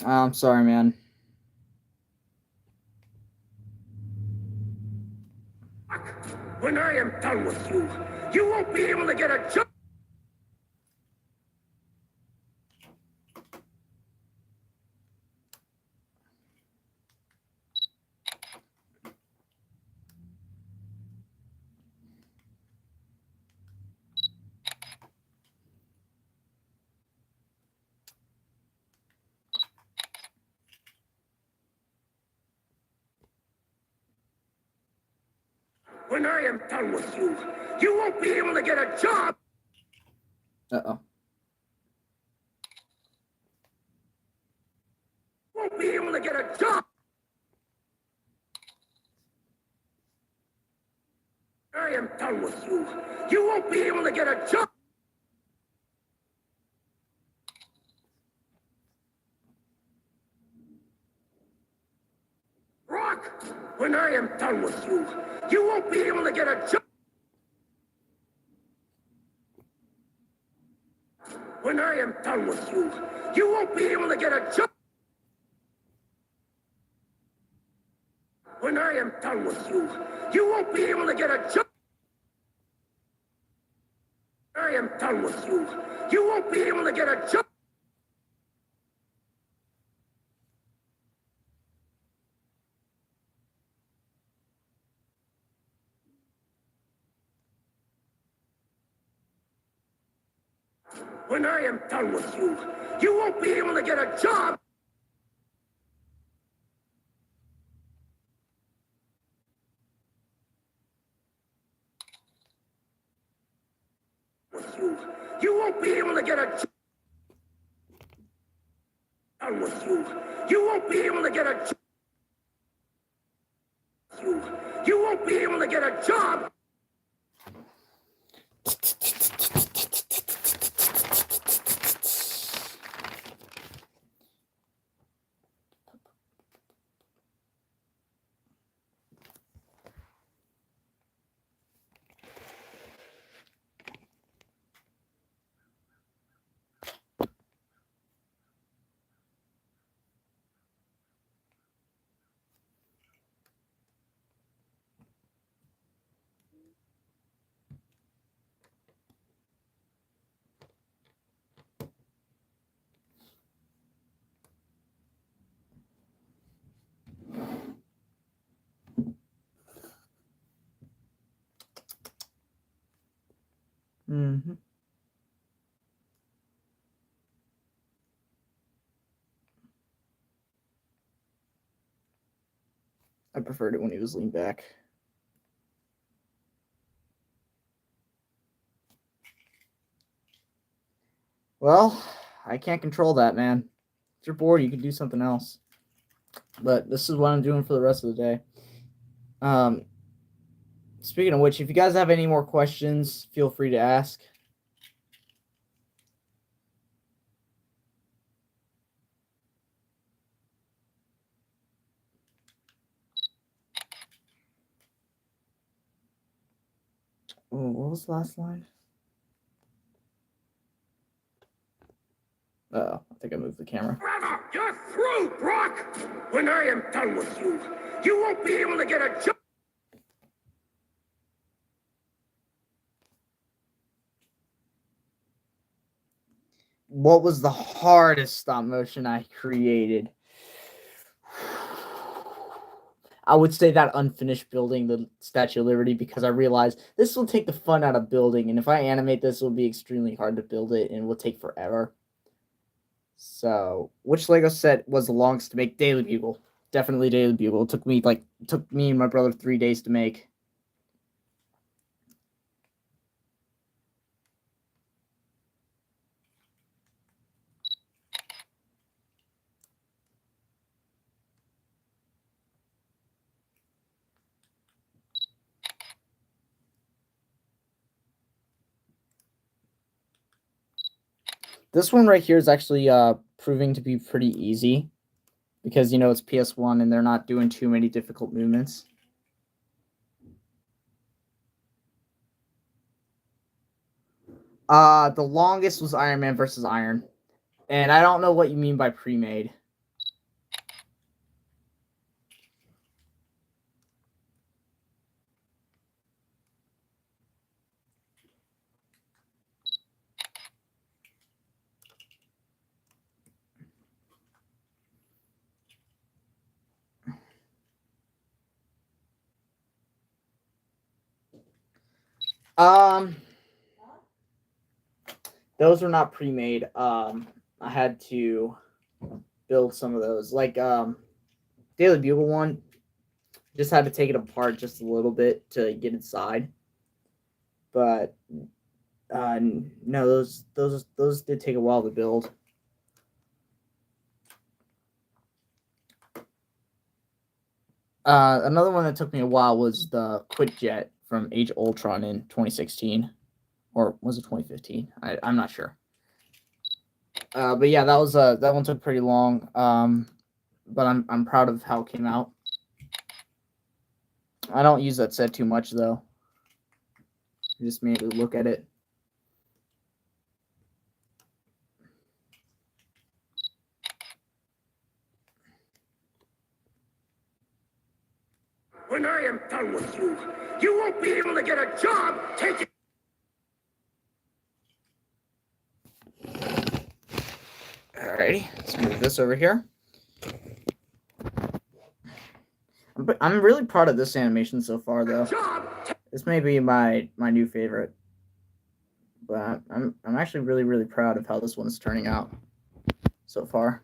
I'm sorry, man. When I am done with you, you won't be able to get a job. When I am done with you, you won't be able to get a job. Uh-oh. Won't be able to get a job. I am done with you. You won't be able to get a job. Brock, when I am done with you, you won't be able to get a job. When I am done with you, you won't be able to get a job. When I am done with you, you won't be able to get a job. I am done with you. You won't be able to get a job. When I am done with you, you won't be able to get a job. With you, you won't be able to get a job. Done with you, you won't be able to get a job. You won't be able to get a job. Mm-hmm. I preferred it when he was leaned back. Well, I can't control that, man. If you're bored, you can do something else. But this is what I'm doing for the rest of the day. Speaking of which, if you guys have any more questions, feel free to ask. Oh, what was the last line? I think I moved the camera. Forever! You're through, Brock! When I am done with you, you won't be able to get a job. What was the hardest stop motion I created? I would say that unfinished building, the Statue of Liberty, because I realized this will take the fun out of building, and if I animate this, it will be extremely hard to build it, and it will take forever. So, which Lego set was the longest to make? Daily Bugle. Definitely Daily Bugle. It took me and my brother 3 days to make. This one right here is actually proving to be pretty easy because, you know, it's PS1 and they're not doing too many difficult movements. The longest was Iron Man versus Iron. And I don't know what you mean by pre-made. Those were not pre-made. I had to build some of those. Like Daily Bugle one, just had to take it apart just a little bit to get inside. But no, those did take a while to build. Another one that took me a while was the Quick Jet from Age of Ultron in 2016, or was it 2015? I'm not sure. But yeah, that one took pretty long. But I'm proud of how it came out. I don't use that set too much though. I just mainly look at it. When I am done with you, you won't be able to get a job taking. Alrighty, let's move this over here. I'm really proud of this animation so far, though. This may be my new favorite, but I'm actually really proud of how this one is turning out so far.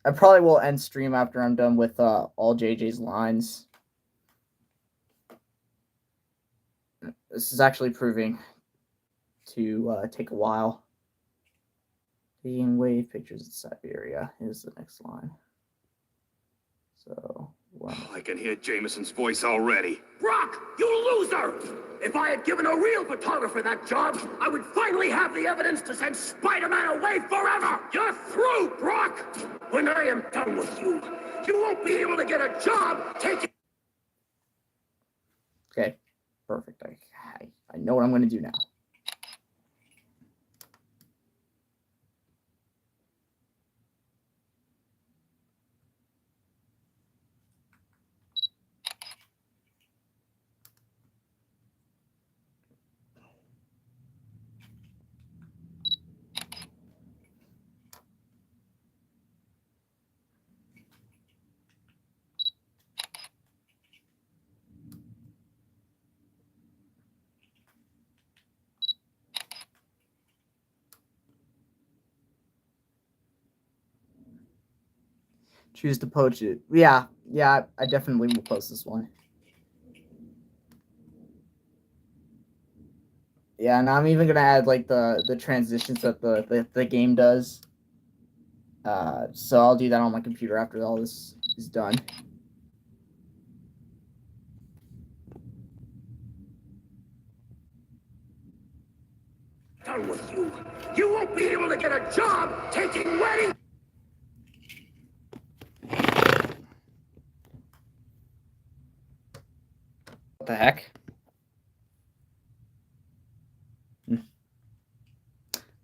I probably will end stream after I'm done with all JJ's lines. This is actually proving to take a while. Taking wave pictures of Siberia is the next line. So, wow. I can hear Jameson's voice already. Brock, you loser! If I had given a real photographer that job, I would finally have the evidence to send Spider-Man away forever! You're through, Brock! When I am done with you, you won't be able to get a job taking... Okay, perfect. I know what I'm going to do now. Choose to poach it. Yeah, I definitely will post this one. Yeah, and I'm even gonna add like the transitions that the game does. So I'll do that on my computer after all this is done. done with you. You won't be able to get a job taking wedding. What the heck?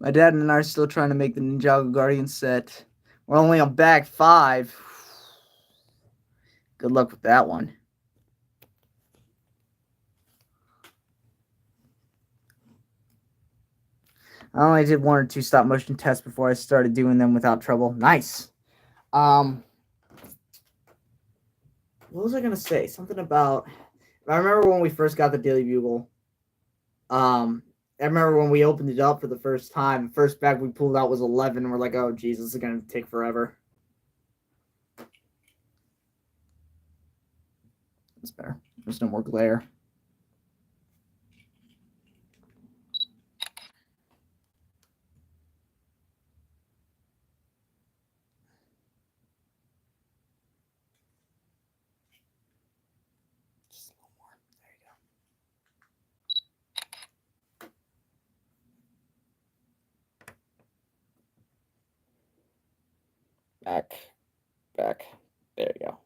My dad and I are still trying to make the Ninjago Guardian set. We're only on bag 5. Good luck with that one. I only did 1 or 2 stop motion tests before I started doing them without trouble. Nice. What was I gonna say? Something about. I remember when we first got the Daily Bugle. I remember when we opened it up for the first time. The first bag we pulled out was 11. And we're like, oh, geez, this is gonna take forever. That's better. There's no more glare. Just a little more. There you go. Back. There you go.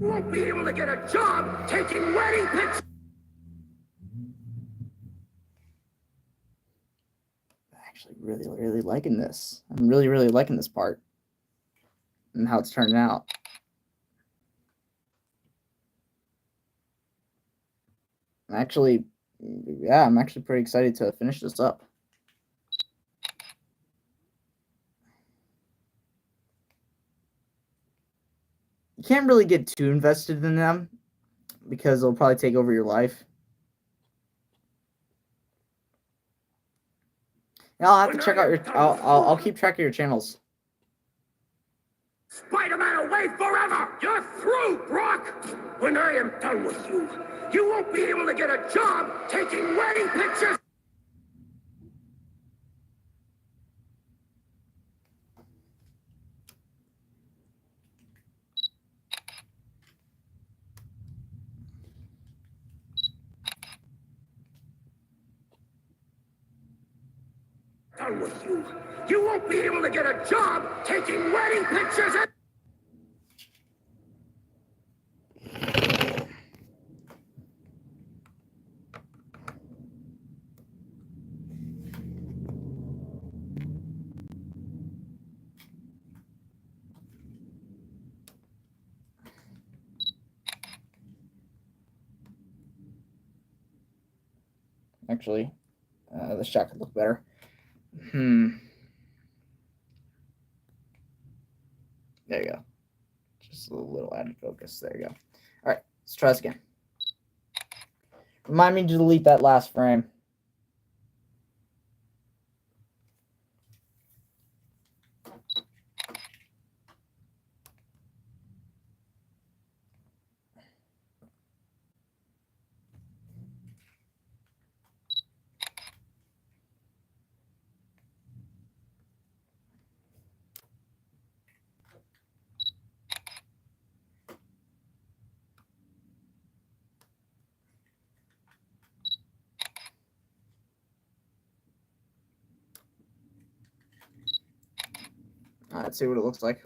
You won't be able to get a job taking wedding pictures. Actually really liking this. I'm really liking this part and how it's turning out. I'm actually pretty excited to finish this up. You can't really get too invested in them because they'll probably take over your life. Yeah, I'll have to check out your. I'll keep track of your channels. Spider-Man away forever! You're through, Brock! When I am done with you, you won't be able to get a job taking wedding pictures! Done with you. You won't be able to get a job taking wedding pictures and... Actually, the shot could look better. There you go. Just a little added focus. There you go. All right, let's try this again. Remind me to delete that last frame. Let's see what it looks like.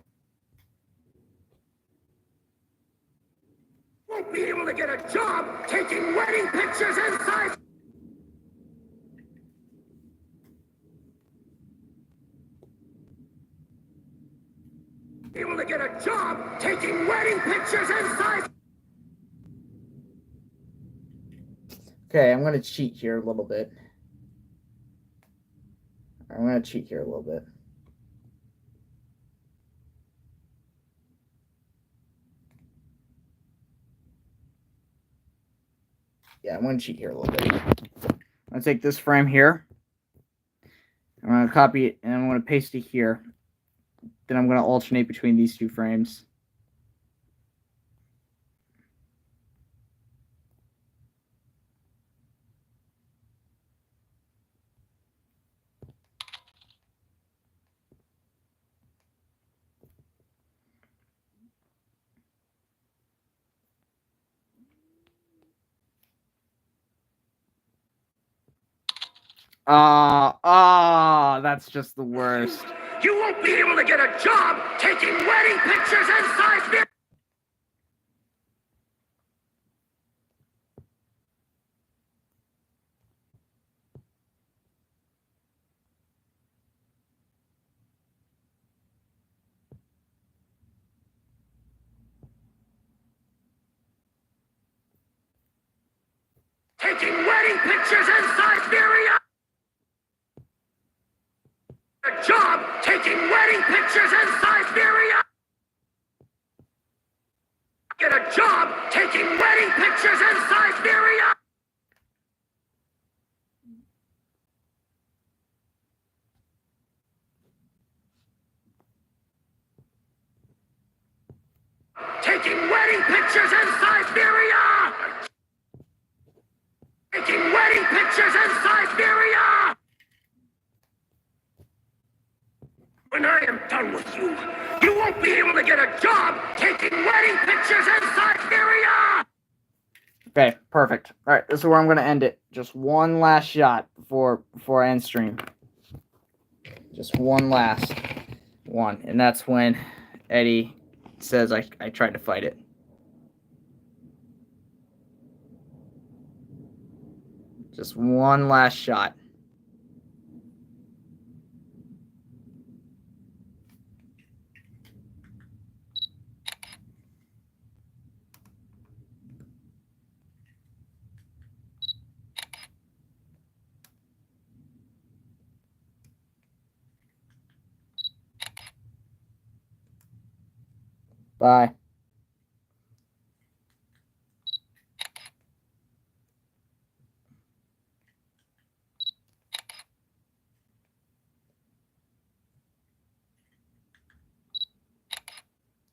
Won't be able to get a job taking wedding pictures inside... Able to get a job taking wedding pictures inside... Okay, I'm going to cheat here a little bit. Yeah, I'm going to cheat here a little bit. I'm going to take this frame here. I'm going to copy it, and I'm going to paste it here. then I'm going to alternate between these two frames. That's just the worst. You won't be able to get a job taking wedding pictures in Siberia! Taking wedding pictures in Siberia! A job taking wedding pictures in Siberia! Get a job taking wedding pictures in Siberia! Taking wedding pictures in Siberia! Taking wedding pictures in Siberia! When I am done with you, you won't be able to get a job taking wedding pictures in Siberia! Okay, perfect. All right, this is where I'm going to end it. Just one last shot before I end stream. Just one last one, and that's when Eddie says I tried to fight it. Just one last shot. Bye.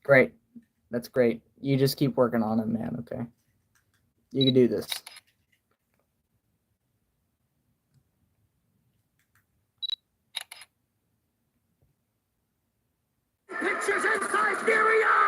Great. That's great. You just keep working on it, man, okay? You can do this. Pictures in Siberia!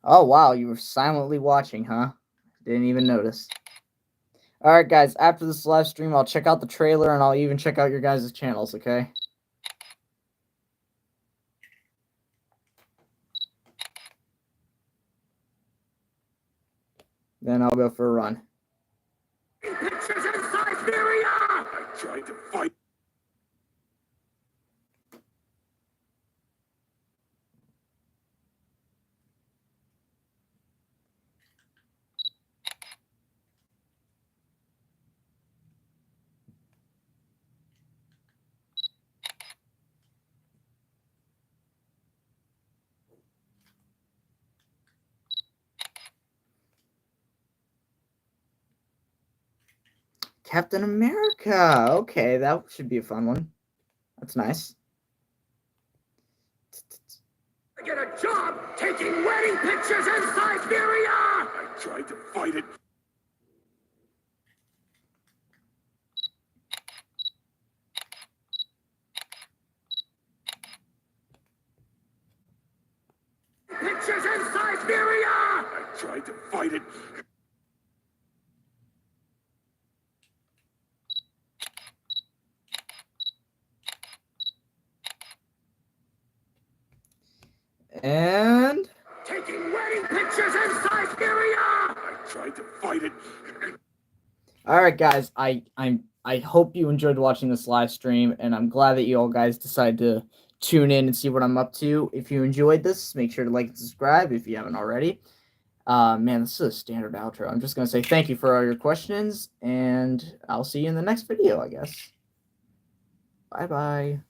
Oh, wow, you were silently watching, huh? Didn't even notice. All right, guys, after this live stream, I'll check out the trailer, and I'll even check out your guys' channels, okay? Then I'll go for a run. Pictures in Siberia! I tried to fight. Captain America. Okay, that should be a fun one. That's nice. I get a job taking wedding pictures in Siberia! I tried to fight it. Pictures in Siberia! I tried to fight it. And Taking wedding pictures in Siberia! I tried to fight it. all right, guys, I hope you enjoyed watching this live stream, and I'm glad that you all guys decided tune in and see what I'm up to. If you enjoyed this, make sure to like and subscribe if you haven't already. Man, this is a standard outro. I'm just going to say thank you for all your questions, and I'll see you in the next video, I guess. Bye-bye.